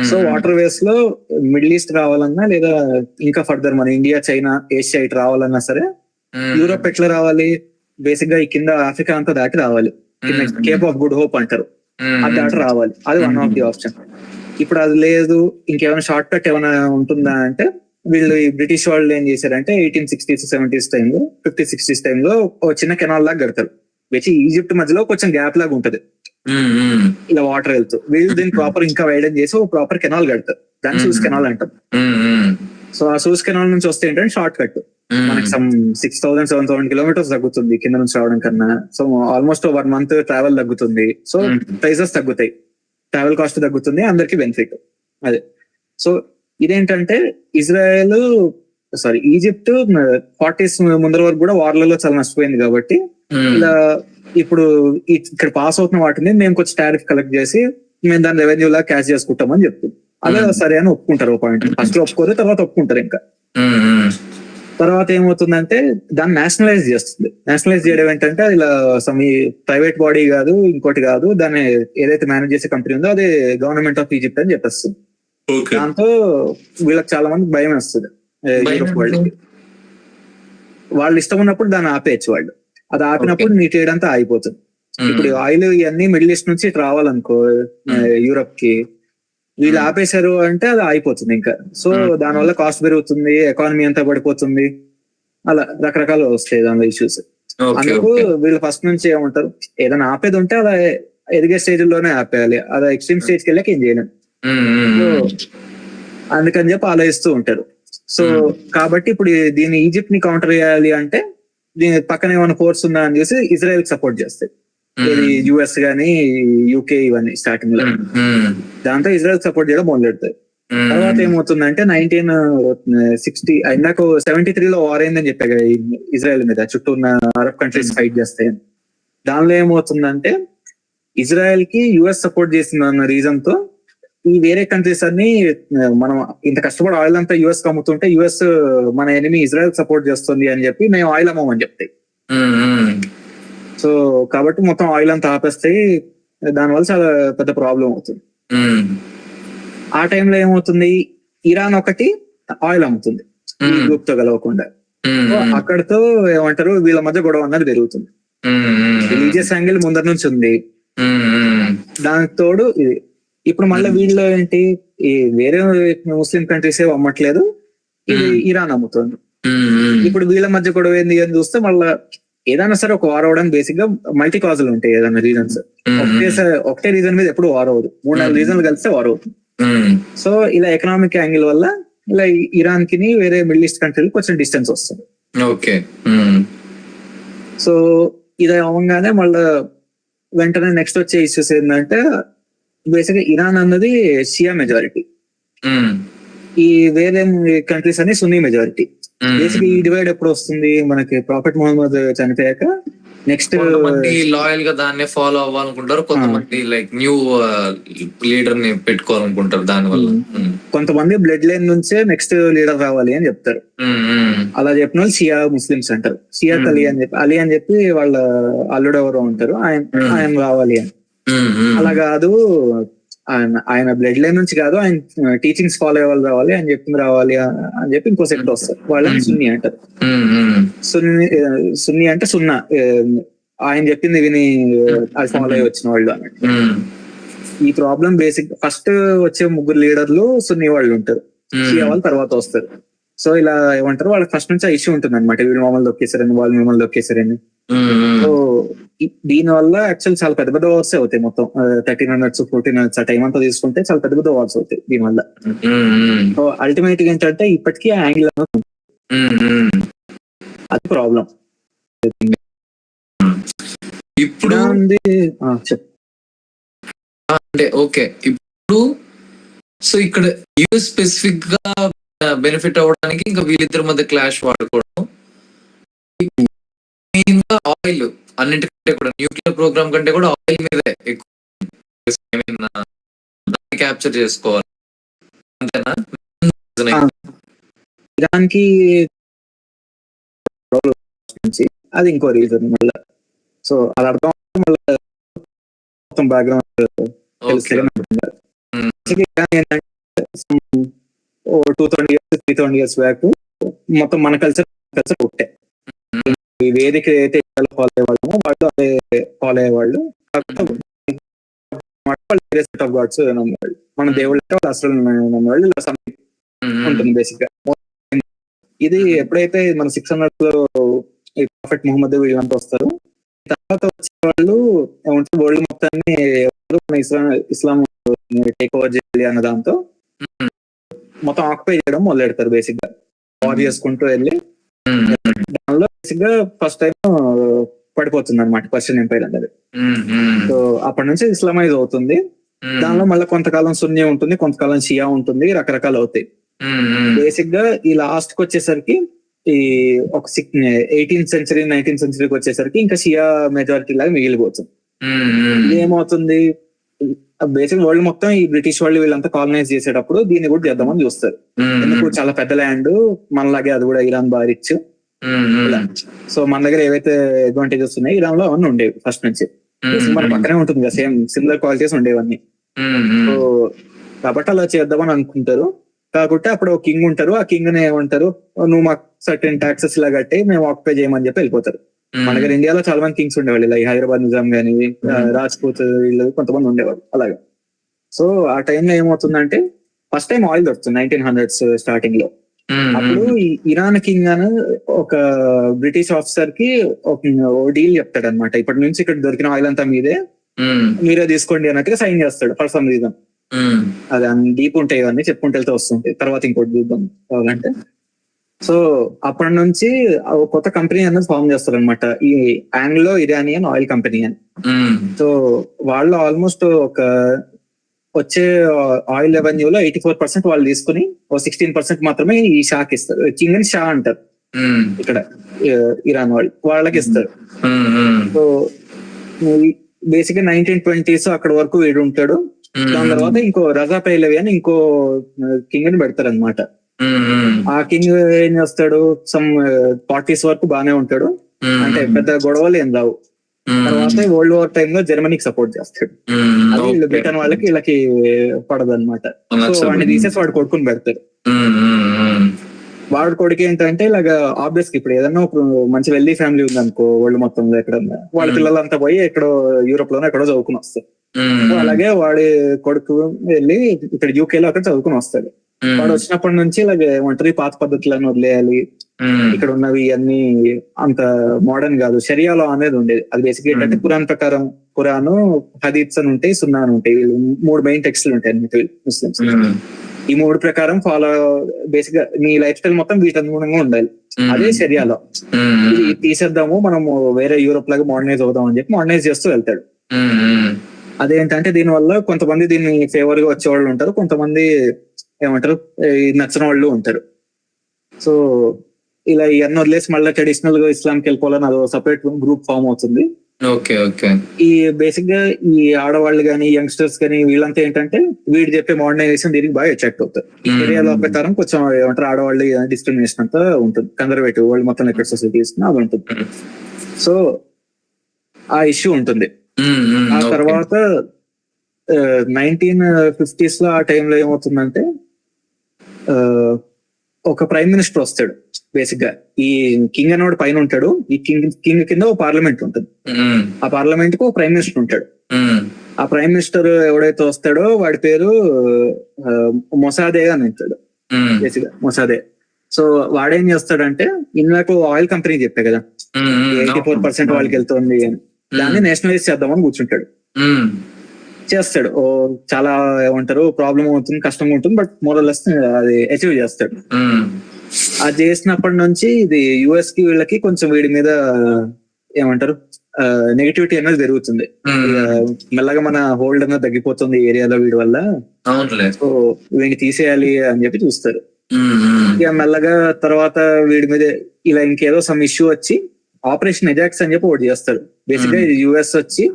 Speaker 2: సో వాటర్ వేస్ లో మిడిల్ ఈస్ట్ రావాలన్నా లేదా ఇంకా ఫర్దర్ మన ఇండియా, చైనా, ఏషియా ఇటు రావాలన్నా సరే యూరోప్ ఎట్లా రావాలి? బేసిక్ గా ఈ కింద ఆఫ్రికా అంతా దాటి రావాలి. కేప్ ఆఫ్ గుడ్ హోప్ అంటారు, అది దాటి రావాలి. అది వన్ ఆఫ్ ది ఆప్షన్. ఇప్పుడు అది లేదు, ఇంకేమైనా షార్ట్ కట్ ఏమైనా ఉంటుందా అంటే వీళ్ళు ఈ బ్రిటిష్ వాళ్ళు ఏం చేశారంటే 1860s 70s టైంలో 50s 60s టైంలో ఒక చిన్న కెనాల్ లాగా కడతారు. వచ్చి ఈజిప్ట్ మధ్యలో కొంచెం గ్యాప్ లాగా ఉంటది, ఇలా వాటర్ వెళ్తూ. వీళ్ళు దీన్ని ప్రాపర్ ఇంకా వైడన్ చేసి ఒక ప్రాపర్ కెనాల్ కడతారు. దాన్ని సూజ్ కెనాల్ అంటాం. సో ఆ సూజ్ కెనాల్ నుంచి వస్తే ఏంటంటే షార్ట్ కట్ మనకి 6,000-7,000 కిలోమీటర్స్ తగ్గుతుంది కింద నుంచి రావడం కన్నా. సో ఆల్మోస్ట్ 1 month ట్రావెల్ తగ్గుతుంది. సో ప్రైజెస్ తగ్గుతాయి, ట్రావెల్ కాస్ట్ తగ్గుతుంది, అందరికి బెనిఫిట్ అదే. సో ఇదేంటంటే ఈజిప్ట్ 40s ముందర వరకు కూడా వార్లలో చాలా నష్టపోయింది కాబట్టి ఇలా ఇప్పుడు ఇక్కడ పాస్ అవుతున్న వాటిని మేము కొంచెం టారిఫ్ కలెక్ట్ చేసి మేము దాని రెవెన్యూ లా క్యాష్ చేసుకుంటామని చెప్తుంది. అదే సరే అని ఒప్పుకుంటారు. ఒక పాయింట్ ఫస్ట్ ఒప్పుకోరు, తర్వాత ఒప్పుకుంటారు. ఇంకా తర్వాత ఏమవుతుందంటే దాన్ని నేషనలైజ్ చేస్తుంది. నేషనలైజ్ చేయడం ఏంటంటే ఇలా ప్రైవేట్ బాడీ కాదు, ఇంకోటి కాదు, దాన్ని ఏదైతే మేనేజ్ చేసే కంపెనీ ఉందో అది గవర్నమెంట్ ఆఫ్ ఈజిప్ట్ అని చెప్పేస్తుంది. దాంతో వీళ్ళకి చాలా మంది భయం వేస్తుంది. యూరోప్ వాళ్ళకి వాళ్ళు ఇష్టం ఉన్నప్పుడు దాన్ని ఆపేయచ్చు. వాళ్ళు అది ఆపినప్పుడు నీ ట్రేడ్ అంతా ఆగిపోతుంది. ఇప్పుడు ఆయిల్ ఇవన్నీ మిడిల్ ఈస్ట్ నుంచి రావాలనుకో యూరోప్ కి, వీళ్ళు ఆపేశారు అంటే అది ఆగిపోతుంది ఇంకా. సో దానివల్ల కాస్ట్ పెరుగుతుంది, ఎకానమీ అంతా పడిపోతుంది, అలా రకరకాలు వస్తాయి దానిలో ఇష్యూస్. అందుకు వీళ్ళు ఫస్ట్ నుంచి ఏమంటారు, ఏదైనా ఆపేది ఉంటే అలా ఎదిగే స్టేజ్ లోనే ఆపేయాలి, అలా ఎక్స్ట్రీమ్ స్టేజ్కి వెళ్ళాక ఏం చేయలేం. అందుకని చెప్పి ఆలోచిస్తూ ఉంటారు. సో కాబట్టి ఇప్పుడు దీన్ని ఈజిప్ట్ ని కౌంటర్ చేయాలి అంటే దీని పక్కన ఏమైనా ఫోర్స్ ఉందా అని చూసి ఇజ్రాయెల్ కి సపోర్ట్ చేస్తాయి. ఇది యుఎస్ గానీ యూకే ఇవన్నీ స్టార్టింగ్ లో. దాంతో ఇజ్రాయెల్ సపోర్ట్ చేయడం మొదలెడతాయి. తర్వాత ఏమవుతుందంటే 1960 ఇందాక 73లో వార్ అయిందని చెప్పా కదా ఇజ్రాయెల్ మీద, చుట్టూ ఉన్న అరబ్ కంట్రీస్ ఫైట్ చేస్తాయి. దానిలో ఏమవుతుందంటే ఇజ్రాయెల్ కి యుఎస్ సపోర్ట్ చేసిందన్న రీజన్ తో ఈ వేరే కంట్రీస్ అన్ని మనం ఇంత కష్టపడి ఆయిల్ అంతా యుఎస్ కి అమ్ముతుంటే యుఎస్ మన ఎనిమి ఇజ్రాయెల్ సపోర్ట్ చేస్తుంది అని చెప్పి మేము ఆయిల్ అమ్మమని చెప్తాయి. సో కాబట్టి మొత్తం ఆయిల్ అంతా ఆపేస్తాయి. దానివల్ల చాలా పెద్ద ప్రాబ్లం అవుతుంది. ఆ టైంలో ఏమవుతుంది, ఇరాన్ ఒకటి ఆయిల్ అమ్ముతుంది ఈ గ్రూప్ తో కలవకుండా. అక్కడతో ఏమంటారు వీళ్ళ మధ్య గొడవ అన్నది పెరుగుతుంది. రిలీజియస్ యాంగిల్ ముందర నుంచి ఉంది, దానికి తోడు ఇది. ఇప్పుడు మళ్ళీ వీళ్ళు ఏంటి, ఈ వేరే ముస్లిం కంట్రీస్ ఏమి అమ్మట్లేదు, ఇది ఇరాన్ అమ్ముతుంది. ఇప్పుడు వీళ్ళ మధ్య గొడవ ఏంది అని చూస్తే మళ్ళీ ఏదైనా సరే ఒక వార్ అవడానికి బేసిక్ గా మల్టీ కాజులు ఉంటాయి. ఏదైనా రీజన్స్ ఒకటే రీజన్ మీద ఎప్పుడు వార్ అవ్వదు, 3-4 రీజన్లు కలిస్తే వార్ అవుతుంది. సో ఇలా ఎకనామిక్ యాంగిల్ వల్ల ఇలా ఇరాన్ కి వేరే మిడిల్ ఈస్ట్ కంట్రీలు కొంచెం డిస్టెన్స్ వస్తుంది. సో ఇది అవ్వగానే మళ్ళీ వెంటనే నెక్స్ట్ వచ్చే ఇష్యూస్ ఏంటంటే బేసిక్ గా ఇరాన్ అన్నది షియా మెజారిటీ, ఈ వేరే కంట్రీస్ అన్ని సున్నీ మెజారిటీ. బేసిక్ ఈ డివైడ్ ఎప్పుడు వస్తుంది మనకి, ప్రాఫెట్ మొహమ్మద్ చనిపోయాక నెక్స్ట్
Speaker 1: లాయల్ గా దాన్ని ఫాలో అవ్వాలనుకుంటారు, కొంతమంది లైక్ న్యూ లీడర్ ని పెట్టుకోవాలనుకుంటారు. దాని వల్ల
Speaker 2: కొంతమంది బ్లడ్ లైన్ నుంచే నెక్స్ట్ లీడర్ రావాలి అని చెప్తారు. అలా చెప్పిన వాళ్ళు షియా ముస్లిమ్స్ అంటారు. షియా అలీ అని చెప్పి వాళ్ళ అల్లుడు ఎవరో ఉంటారు, ఆయన రావాలి అని. అలా కాదు, ఆయన బ్లడ్ లైన్ నుంచి కాదు, ఆయన టీచింగ్స్ ఫాలో అయ్యే వాళ్ళు రావాలి, ఆయన చెప్పింది రావాలి అని చెప్పి ఇంకో సెక్ట్ వస్తారు, వాళ్ళని సున్నీ అంటారు. సున్నీ అంటే సున్నా, ఆయన చెప్పింది విని అది ఫాలో అయ్యి వచ్చిన వాళ్ళు అన్నట్టు. ఈ ప్రాబ్లం బేసిక్ ఫస్ట్ వచ్చే ముగ్గురు లీడర్లు సున్నీ వాళ్ళు ఉంటారు, షియా వాళ్ళు తర్వాత వస్తారు. సో ఇలా ఏమంటారు, వాళ్ళకి ఫస్ట్ నుంచి ఆ ఇష్యూ ఉంటుంది అనమాట, వీళ్ళు మమ్మల్ని దొక్కేసారని, వాళ్ళు మిమ్మల్ని దొక్కేసారని. సో దీని వల్ల యాక్చువల్ చాలా పెద్ద పెద్ద వార్స్ అవుతాయి. మొత్తం 1300s 1400s ఆ టైం అంతా తీసుకుంటే చాలా పెద్ద పెద్ద వార్స్ అవుతాయి దీని వల్ల. సో అల్టిమేట్ గా ఏంటంటే ఇప్పటికీ యాంగిల్ అది ప్రాబ్లం.
Speaker 1: ఇప్పుడు అంటే ఓకే, ఇప్పుడు సో ఇక్కడ యూఎస్ స్పెసిఫిక్ గా బెనిఫిట్ అవ్వడానికి ఇంకా వీళ్ళిద్దరి మధ్య క్లాష్ వాడుకోవడం, మెయిన్ గా ఆయిల్ అన్నిటికంటే కూడా న్యూక్లియర్ ప్రోగ్రామ్ కంటే కూడా ఆయిల్ మీదే ఎక్కువ క్యాప్చర్ చేసుకోవాలి, అంతేనా?
Speaker 2: ఇరాన్ కి అది ఇంకో రీజన్ మళ్ళీ. సో అది అర్థం మొత్తం బ్యాక్గ్రౌండ్ ఏంటంటే 200 years 300 years బ్యాక్ మొత్తం మన కల్చర్ ఒకటే. ఈ వేదిక అయితే ఫాలో అయ్యేవాళ్ళము, వాళ్ళు అదే ఫాలో అయ్యేవాళ్ళు. వేరే సెట్ ఆఫ్ గాడ్స్ నమ్మేవాళ్ళు. మన దేవుళ్ళు అంటే వాళ్ళు అసలు నమ్మేవాళ్ళు. ఉంటుంది బేసిక్ గా. ఇది ఎప్పుడైతే మన 600s లో ఈ ప్రాఫెట్ ముహమ్మద్ వీళ్ళంతా వస్తారు, తర్వాత వచ్చే వాళ్ళు ఏమంటారు, వరల్డ్ మొత్తాన్ని ఇస్లాం టేక్ ఓవర్ చేయాలి అన్న దాంతో మొత్తం ఆక్యుపై చేయడం మొదలు పెడతారు. బేసిక్ గా వార్ చేసుకుంటూ వెళ్ళి దానిలో బేసిక్ గా ఫస్ట్ టైం పడిపోతుంది అనమాట పర్షియన్ ఎంపైర్ అనేది. సో అప్పటి నుంచి ఇస్లామైజ్ అవుతుంది. దానిలో మళ్ళీ కొంతకాలం సున్నీ ఉంటుంది, కొంతకాలం షియా ఉంటుంది, రకరకాలు అవుతాయి. బేసిక్ గా ఈ లాస్ట్ కి వచ్చేసరికి ఈ ఒక 18th century 19th century వచ్చేసరికి ఇంకా షియా మెజారిటీ లాగా మిగిలిపోతుంది. ఏమవుతుంది, బేసిక్ వరల్డ్ మొత్తం ఈ బ్రిటిష్ వాళ్ళు వీళ్ళంతా కాలనైజ్ చేసేటప్పుడు దీన్ని కూడా చేద్దామని చూస్తారు. ఎందుకు, చాలా పెద్ద ల్యాండ్, మనలాగే అది కూడా ఇరాన్ బాగా రిచ్. సో మన దగ్గర ఏవైతే అడ్వాంటేజెస్ ఉన్నాయి ఇరాన్ లో అవన్నీ ఉండేవి ఫస్ట్ నుంచి. మన పక్కనే ఉంటుంది కదా, సేమ్ సిమిలర్ క్వాలిటీస్ ఉండేవన్నీ. సో కాబట్టి అలా చేద్దామని అనుకుంటారు. కాకుంటే అప్పుడు ఒక కింగ్ ఉంటారు, ఆ కింగ్ ని ఏమంటారు, నువ్వు మాకు సర్టెన్ టాక్సెస్ ఇలా కట్టి మేము ఆక్యుపై చేయమని చెప్పి వెళ్ళిపోతారు. మన దగ్గర ఇండియాలో చాలా మంది కింగ్స్ ఉండేవాళ్ళు, ఇలా హైదరాబాద్ నిజాం గానీ, రాజ్పూత్ వీళ్ళు కొంతమంది ఉండేవాళ్ళు అలాగే. సో ఆ టైంలో ఏమవుతుందంటే ఫస్ట్ టైం ఆయిల్ దొరుకుతుంది 1900s స్టార్టింగ్ లో. అప్పుడు ఇరాన్ కింగ్ అని ఒక బ్రిటిష్ ఆఫీసర్ కి ఒక డీల్ చెప్తాడు అనమాట, ఇప్పటి నుంచి ఇక్కడ దొరికిన ఆయిల్ అంతా మీరే తీసుకోండి అన్నట్టుగా సైన్ చేస్తాడు ఫర్ సమ్ రీజన్. అది డీప్ ఉంటాయి, ఇవన్నీ చెప్పుకుంటే వెళ్తే వస్తుంటాయి, తర్వాత ఇంకోటి చూద్దాం కావాలంటే. సో అప్పటి నుంచి కొత్త కంపెనీ అనేది ఫామ్ చేస్తారు అనమాట, ఈ ఆంగ్లో ఇరానియన్ ఆయిల్ కంపెనీ అని. సో వాళ్ళు ఆల్మోస్ట్ ఒక వచ్చే ఆయిల్ రెవెన్యూలో 84% వాళ్ళు తీసుకుని 16% మాత్రమే ఈ షాకి ఇస్తారు. కింగ్ అని షా అంటారు ఇక్కడ ఇరాన్ వాళ్ళకి ఇస్తారు. సో బేసిక్ గా 1920s అక్కడ వరకు వీడు ఉంటాడు. దాని తర్వాత ఇంకో రజా పైలవి అని ఇంకో కింగ్ ని పెడతారు అనమాట. ఆ కింగ్ ఏం చేస్తాడు, సమ్ 40s వరకు బానే ఉంటాడు, అంటే పెద్ద గొడవలు ఏం రావు. తర్వాత వరల్డ్ వార్ టైమ్ లో జర్మనీకి సపోర్ట్ చేస్తాడు. అది వీళ్ళు బ్రిటన్ వాళ్ళకి వీళ్ళకి పడదు అనమాట. సో వాడిని తీసేసి వాడు కొడుకుని పెడతారు. వాడి కొడుకు ఏంటంటే ఇలాగా ఆబ్వియస్ గా ఇప్పుడు ఏదన్నా ఒక మంచి వెల్దీ ఫ్యామిలీ ఉంది అనుకో వరల్డ్ మొత్తంలో ఎక్కడన్నా, వాళ్ళ పిల్లలంతా పోయి ఎక్కడో యూరోప్ లోనో ఎక్కడో చదువుకుని వస్తారు. అలాగే వాడి కొడుకు వెళ్ళి ఇక్కడ యూకే లో అక్కడ చదువుకుని వస్తాడు. వాడు వచ్చినప్పటి నుంచి ఇలాగే ఏమంటారు, పాత పద్ధతులను వదిలేయాలి, ఇక్కడ ఉన్నవి అన్ని అంత మోడర్న్ కాదు, షరియా లా అనేది ఉండేది. అది బేసిక్ ఏంటంటే ఖురాన్ ప్రకారం, ఖురాను, హదీత్స్ అని ఉంటాయి, సున్నా అని ఉంటాయి, 3 మెయిన్ టెక్స్ట్లు ఉంటాయి అన్నమాట ముస్లిమ్స్. ఈ 3 ప్రకారం ఫాలో బేసిక్ గా నీ లైఫ్ స్టైల్ మొత్తం వీటి అనుగుణంగా ఉండాలి. అదే షరియాలో. ఇది తీసేద్దాము, మనము వేరే యూరోప్ లాగా మోడర్నైజ్ అవుదాం అని చెప్పి మోడర్నైజ్ చేస్తూ వెళ్తాడు. అదేంటంటే దీని వల్ల కొంతమంది దీన్ని ఫేవర్ గా వచ్చేవాళ్ళు ఉంటారు, కొంతమంది ఏమంటారు నచ్చిన వాళ్ళు ఉంటారు. సో ఇలా ఇవన్నీ వదిలేసి మళ్ళీ ట్రెడిషనల్ గా ఇస్లాంకి వెళ్ళిపోవాలని అదో సపరేట్ గ్రూప్ ఫామ్ అవుతుంది. ఈ బేసిక్ గా ఈ ఆడవాళ్ళు గానీ, యంగ్స్టర్స్ గానీ వీళ్ళంతా ఏంటంటే వీడు చెప్పే మోడర్నైజేషన్ దీనికి బాగా అట్రాక్ట్ అవుతారు. ఈ ఏరియాలో ప్రకారం కొంచెం ఏమంటారు ఆడవాళ్ళు డిస్క్రిమినేషన్ అంతా ఉంటుంది, కన్జర్వేటివ్ వాళ్ళు మొత్తం ఎక్కడ సొసైటీస్ అది ఉంటుంది. సో ఆ ఇష్యూ ఉంటుంది. ఆ తర్వాత 1950s లో ఆ టైంలో ఏమవుతుందంటే ఒక ప్రైమ్ మినిస్టర్ వస్తాడు. బేసిక్ గా ఈ కింగ్ అనేవాడు పైన ఉంటాడు, ఈ కింగ్ కింద ఒక పార్లమెంట్ ఉంటుంది, ఆ పార్లమెంట్ కు ఒక ప్రైమ్ మినిస్టర్ ఉంటాడు. ఆ ప్రైమ్ మినిస్టర్ ఎవడైతే వస్తాడో వాడి పేరు మొసాదే అని ఉంటాడు,
Speaker 1: ఉమ్,
Speaker 2: బేసిక్గా మొసాదే. సో వాడేం చేస్తాడంటే, ఇందాక ఆయిల్ కంపెనీ చెప్పా కదా,
Speaker 1: ఉమ్, ఉమ్,
Speaker 2: 84% వాళ్ళకి వెళ్తుంది అని, దాన్ని నేషనలైజ్ చేద్దామని కూర్చుంటాడు.
Speaker 1: ఉమ్,
Speaker 2: చేస్తాడు. చాలా ఏమంటారు, ప్రాబ్లం అవుతుంది, కష్టంగా ఉంటుంది, బట్ మోరల్లెస్ అది అచీవ్ చేస్తాడు.
Speaker 1: ఉమ్,
Speaker 2: అది చేసినప్పటి నుంచి ఇది యుఎస్ కి వీళ్ళకి కొంచెం వీడి మీద ఏమంటారు నెగిటివిటీ అనేది పెరుగుతుంది. ఇక మెల్లగా మన హోల్డ్ అనేది తగ్గిపోతుంది ఈ ఏరియాలో వీడి వల్ల,
Speaker 1: అవునులే.
Speaker 2: సో వీడిని తీసేయాలి అని చెప్పి చూస్తారు.
Speaker 1: ఉమ్, ఉమ్,
Speaker 2: ఇక మెల్లగా తర్వాత వీడి మీద ఇలా ఇంకేదో సమ్ ఇష్యూ వచ్చి ఆపరేషన్ ఎజాక్స్ అని చెప్పి ఒకటి చేస్తారు. బేసిక్ గా ఇది యుఎస్ వచ్చి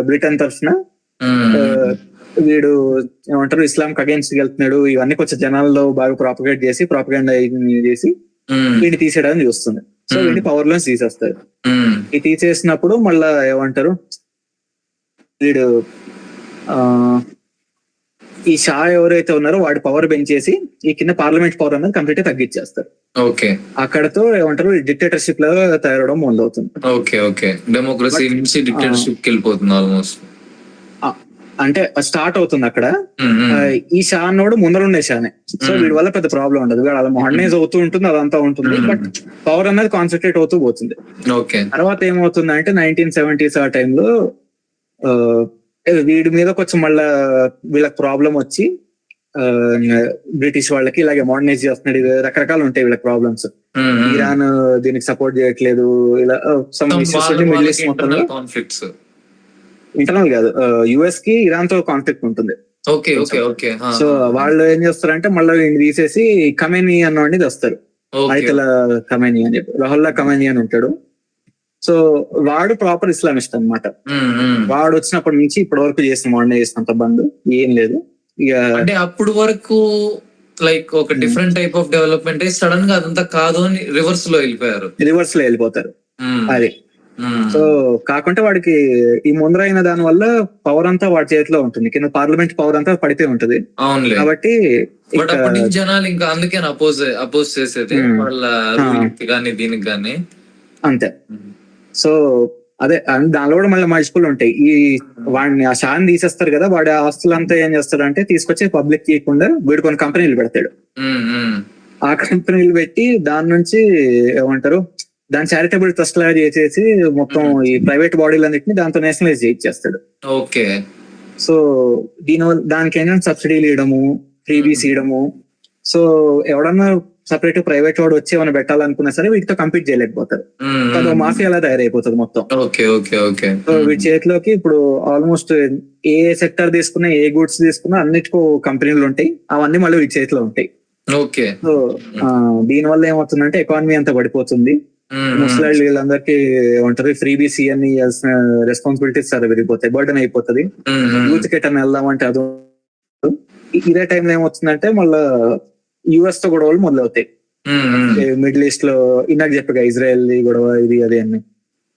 Speaker 2: బ్రిటన్ తరఫున
Speaker 1: ఉమ్,
Speaker 2: వీడు ఏమంటారు ఇస్లాంకి అగేన్స్ట్ వెళ్తున్నాడు, ఇవన్నీ కొంచెం జనాల్లో బాగా ప్రాపగేట్ చేసి ప్రాపగేండా చేసి
Speaker 1: ఉమ్,
Speaker 2: వీడిని తీసేయడానికి చూస్తుంది. సో వీడిని పవర్ లోంచి తీసేస్తారు.
Speaker 1: ఉమ్,
Speaker 2: ఈ తీసేసినప్పుడు మళ్ళా ఏమంటారు, వీడు ఈ షా ఎవరైతే ఉన్నారో వాడి పవర్ పెంచేసి ఈ కింద పార్లమెంట్ పవర్ అనేది కంప్లీట్ గా తగ్గించేస్తారు.
Speaker 1: ఓకే,
Speaker 2: అక్కడతో ఏమంటారు డిక్టేటర్షిప్ లాగా తయారవడం మొదలవుతుంది.
Speaker 1: Okay, okay. డెమోక్రసీ నుంచి డిక్టేటర్షిప్ కి వెళ్ళిపోతుంది ఆల్మోస్ట్.
Speaker 2: అంటే స్టార్ట్ అవుతుంది అక్కడ. ఈ షా అన్నోడు ముందరుండే షానే, సో వీడి వల్ల పెద్ద ప్రాబ్లం ఉండదు, వీడు అలా మోడర్నైజ్ అవుతూ ఉంటుంది, అదంతా ఉంటుంది, బట్ పవర్ అనేది కాన్సన్ట్రేట్ అవుతూ పోతుంది.
Speaker 1: ఓకే,
Speaker 2: తర్వాత ఏమవుతుంది అంటే 1970s ఆ టైంలో వీడి మీద కొంచెం మళ్ళా వీళ్ళకి ప్రాబ్లం వచ్చి బ్రిటిష్ వాళ్ళకి ఇలాగే మోడర్నైజ్ చేస్తున్నాడు, ఇది రకరకాలు ఉంటాయి వీళ్ళకి ప్రాబ్లమ్స్. ఇరాన్ దీనికి సపోర్ట్ చేయట్లేదు, ఇలా సమ్ ఇష్యూస్ మిడిల్ ఈస్ట్ మొత్తంలో
Speaker 1: కాన్ఫ్లిక్ట్స్.
Speaker 2: ఇంటర్నల్ కాదు, యుఎస్ కి ఇరాన్ తో కాన్ఫ్లిక్ట్ ఉంటుంది.
Speaker 1: Okay, okay, okay.
Speaker 2: సో వాళ్ళు ఏం చేస్తారంటే మళ్ళీ వీడిని తీసేసి ఖమేనీ అన్నవాడిని తెస్తారు. అయితల ఖమేనీ అని చెప్పి, రహల్లా ఖమేనీ అని ఉంటాడు. సో వాడు ప్రాపర్ ఇస్లామిస్ట్ అన్నమాట. వాడు వచ్చినప్పటి నుంచి ఇప్పటి వరకు చేసిన మోడర్నైజేషన్ బంద్ ఏం లేదు. ఇక
Speaker 1: అంటే అప్పుడు వరకు లైక్ ఒక different type of development sudden గా అదంతా కాదు అని రివర్స్ లో వెళ్ళిపోతారు. అది సో కాకుంటే వాడికి ఈ ముందర అయిన దాని వల్ల పవర్ అంతా వాడి చేతిలో ఉంటుంది, కింద పార్లమెంట్ పవర్ అంతా పడిపోయి ఉంటది. కాబట్టి జనాలు ఇంకా అందుకే అపోజ్ చేసేది వాళ్ళ కానీ దీనికి కానీ
Speaker 2: అంతే. సో అదే దానిలో కూడా మళ్ళీ మల్టిపుల్ ఉంటాయి. ఈ వాడిని ఆ షాన్ తీసేస్తారు కదా, వాడి ఆస్తులంతా ఏం చేస్తాడంటే తీసుకొచ్చి పబ్లిక్ చేయకుండా వీడు కొన్ని కంపెనీలు పెడతాడు. ఆ కంపెనీలు పెట్టి దాని నుంచి ఏమంటారు దాని చారిటబుల్ ట్రస్ట్ లాగా చేసేసి మొత్తం ఈ ప్రైవేట్ బాడీలన్నింటినీ దాంతో నేషనలైజ్ చేయించేస్తాడు.
Speaker 1: ఓకే.
Speaker 2: సో దీనివల్ల దానికి ఏంటంటే సబ్సిడీలు ఇవ్వడము, ఫ్రీబీస్ ఇవ్వడము. సో ఎవడన్నా సపరేట్ ప్రైవేట్ వాడు వచ్చి ఏమైనా పెట్టాలనుకున్నా సరే వీటితో కంపీట్ చేయలేకపోతారు, అది మాఫియా అలా తయారైపోతుంది మొత్తం. సో వీటి చేతిలోకి ఇప్పుడు ఆల్మోస్ట్ ఏ సెక్టర్ తీసుకున్నా, ఏ గూడ్స్ తీసుకున్నా అన్నిటికో కంపెనీలు ఉంటాయి, అవన్నీ మళ్ళీ వీటి చేతిలో ఉంటాయి. సో దీని వల్ల ఏమవుతుందంటే ఎకానమీ అంతా పడిపోతుంది. ముసలాళ్ళు వీళ్ళందరికీ ఏమంటారు ఫ్రీబీసీ అని ఇవ్వాల్సిన రెస్పాన్సిబిలిటీస్ చాలా పెరిగిపోతాయి, బర్డెన్ అయిపోతుంది. యూత్ కి ఎటన్నా వెళ్దామంటే అది. ఇదే టైంలో ఏమవుతుందంటే మళ్ళా యుఎస్ తో గొడవలు మొదలవుతాయి. మిడిల్ ఈస్ట్ లో ఇందాక చెప్పగా ఇజ్రాయెల్ గొడవ ఇది అది అని.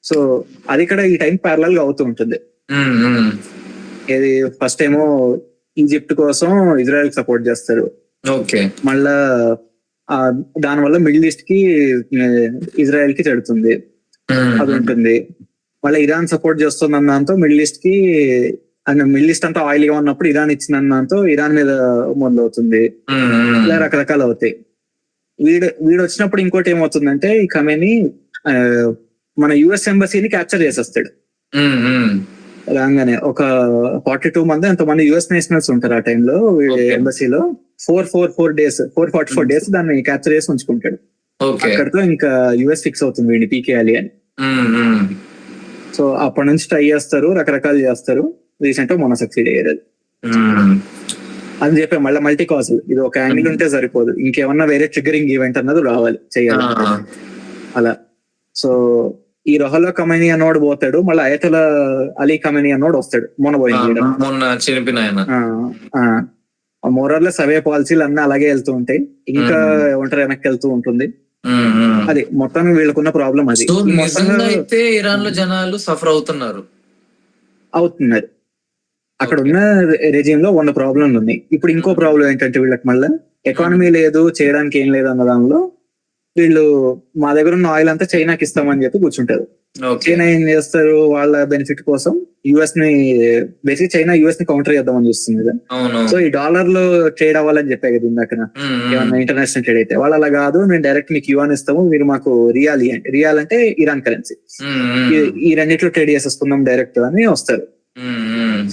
Speaker 2: సో అది ఇక్కడ ఈ టైం ప్యారలల్ గా అవుతూ ఉంటుంది. ఇది ఫస్ట్ ఏమో ఈజిప్ట్ కోసం ఇజ్రాయెల్ సపోర్ట్ చేస్తారు, మళ్ళా దానివల్ల మిడిల్ ఈస్ట్ కి ఇజ్రాయెల్ కి చెడుతుంది, అది ఉంటుంది. మళ్ళీ ఇరాన్ సపోర్ట్ చేస్తుంది అన్న దాంతో మిడిల్ ఈస్ట్ కి, మిడిల్ ఈస్ట్ అంతా ఆయిల్ గా ఉన్నప్పుడు ఇరాన్ ఇచ్చిన దాంతో ఇరాన్ మీద మొదలవుతుంది. ఇలా రకరకాలు అవుతాయి. వీడు వచ్చినప్పుడు ఇంకోటి ఏమవుతుందంటే ఈ ఖమేనీ మన యుఎస్ ఎంబసీని క్యాప్చర్ చేసేస్తాడు. రాగానే ఒక 42 మంది ఎంతమంది యుఎస్ నేషనల్స్ ఉంటారు ఆ టైంలో ఎంబసీలో. 444 డేస్ దాన్ని క్యాప్చర్ చేసి ఉంచుకుంటాడు. అక్కడితో ఇంకా యుఎస్ ఫిక్స్ అవుతుంది వీడిని పీకేయాలి అని. సో అప్పటి నుంచి ట్రై చేస్తారు, రకరకాలు చేస్తారు. రీసెంట్ గా మొన్న సక్సీడ్ అయ్యారు. అని చెప్పి మళ్ళీ మల్టీ కాజల్, ఇది ఒక యాంగిల్ ఉంటే సరిపోదు, ఇంకేమన్నా వేరే ట్రిగరింగ్ ఈవెంట్ అన్నది రావాలి చేయాలి అలా. సో ఈ రొహల్లా ఖమేనీ అన్నోడు పోతాడు, మళ్ళీ అయతల అలీ ఖమేనీ అన్నోడు వస్తాడు. మొన్న
Speaker 1: చనిపోయిన
Speaker 2: మోరర్లెస్ అవే పాలసీలు అన్నీ అలాగే వెళ్తూ ఉంటాయి, ఇంకా ఒంటరి వెనక్కి వెళ్తూ ఉంటుంది. అది మొత్తం వీళ్ళకున్న ప్రాబ్లం. అది
Speaker 1: అయితే ఇరాన్ లో జనాలు సఫర్ అవుతున్నారు.
Speaker 2: అక్కడ ఉన్న రెజిమ్ లో 100 ప్రాబ్లంలు ఉన్నాయి. ఇప్పుడు ఇంకో ప్రాబ్లం ఏంటంటే వీళ్ళకి మళ్ళీ ఎకానమీ లేదు, చేయడానికి ఏం లేదు అన్న దానిలో వీళ్ళు మా దగ్గర ఉన్న ఆయిల్ అంతా చైనాకి ఇస్తామని చెప్పి కూర్చుంటారు.
Speaker 1: ఓకే.
Speaker 2: చైనా ఏం చేస్తారు, వాళ్ళ బెనిఫిట్ కోసం యుఎస్ ని బేసిక్ చైనా యుఎస్ ని కౌంటర్ చేద్దామని చూస్తుంది కదా.
Speaker 1: అవును.
Speaker 2: సో ఈ డాలర్ లో ట్రేడ్ అవ్వాలని చెప్పే కదా ఇందాక, ఏమన్నా ఇంటర్నేషనల్ ట్రేడ్ అయితే వాళ్ళు అలా కాదు, మేము డైరెక్ట్ మీకు యువాన్ ఇస్తాము, మీరు మాకు రియాల్ అంటే ఇరాన్ కరెన్సీ, ఈ రెండిట్లో ట్రేడ్ చేసేసుకుందాం డైరెక్ట్ అని వస్తారు.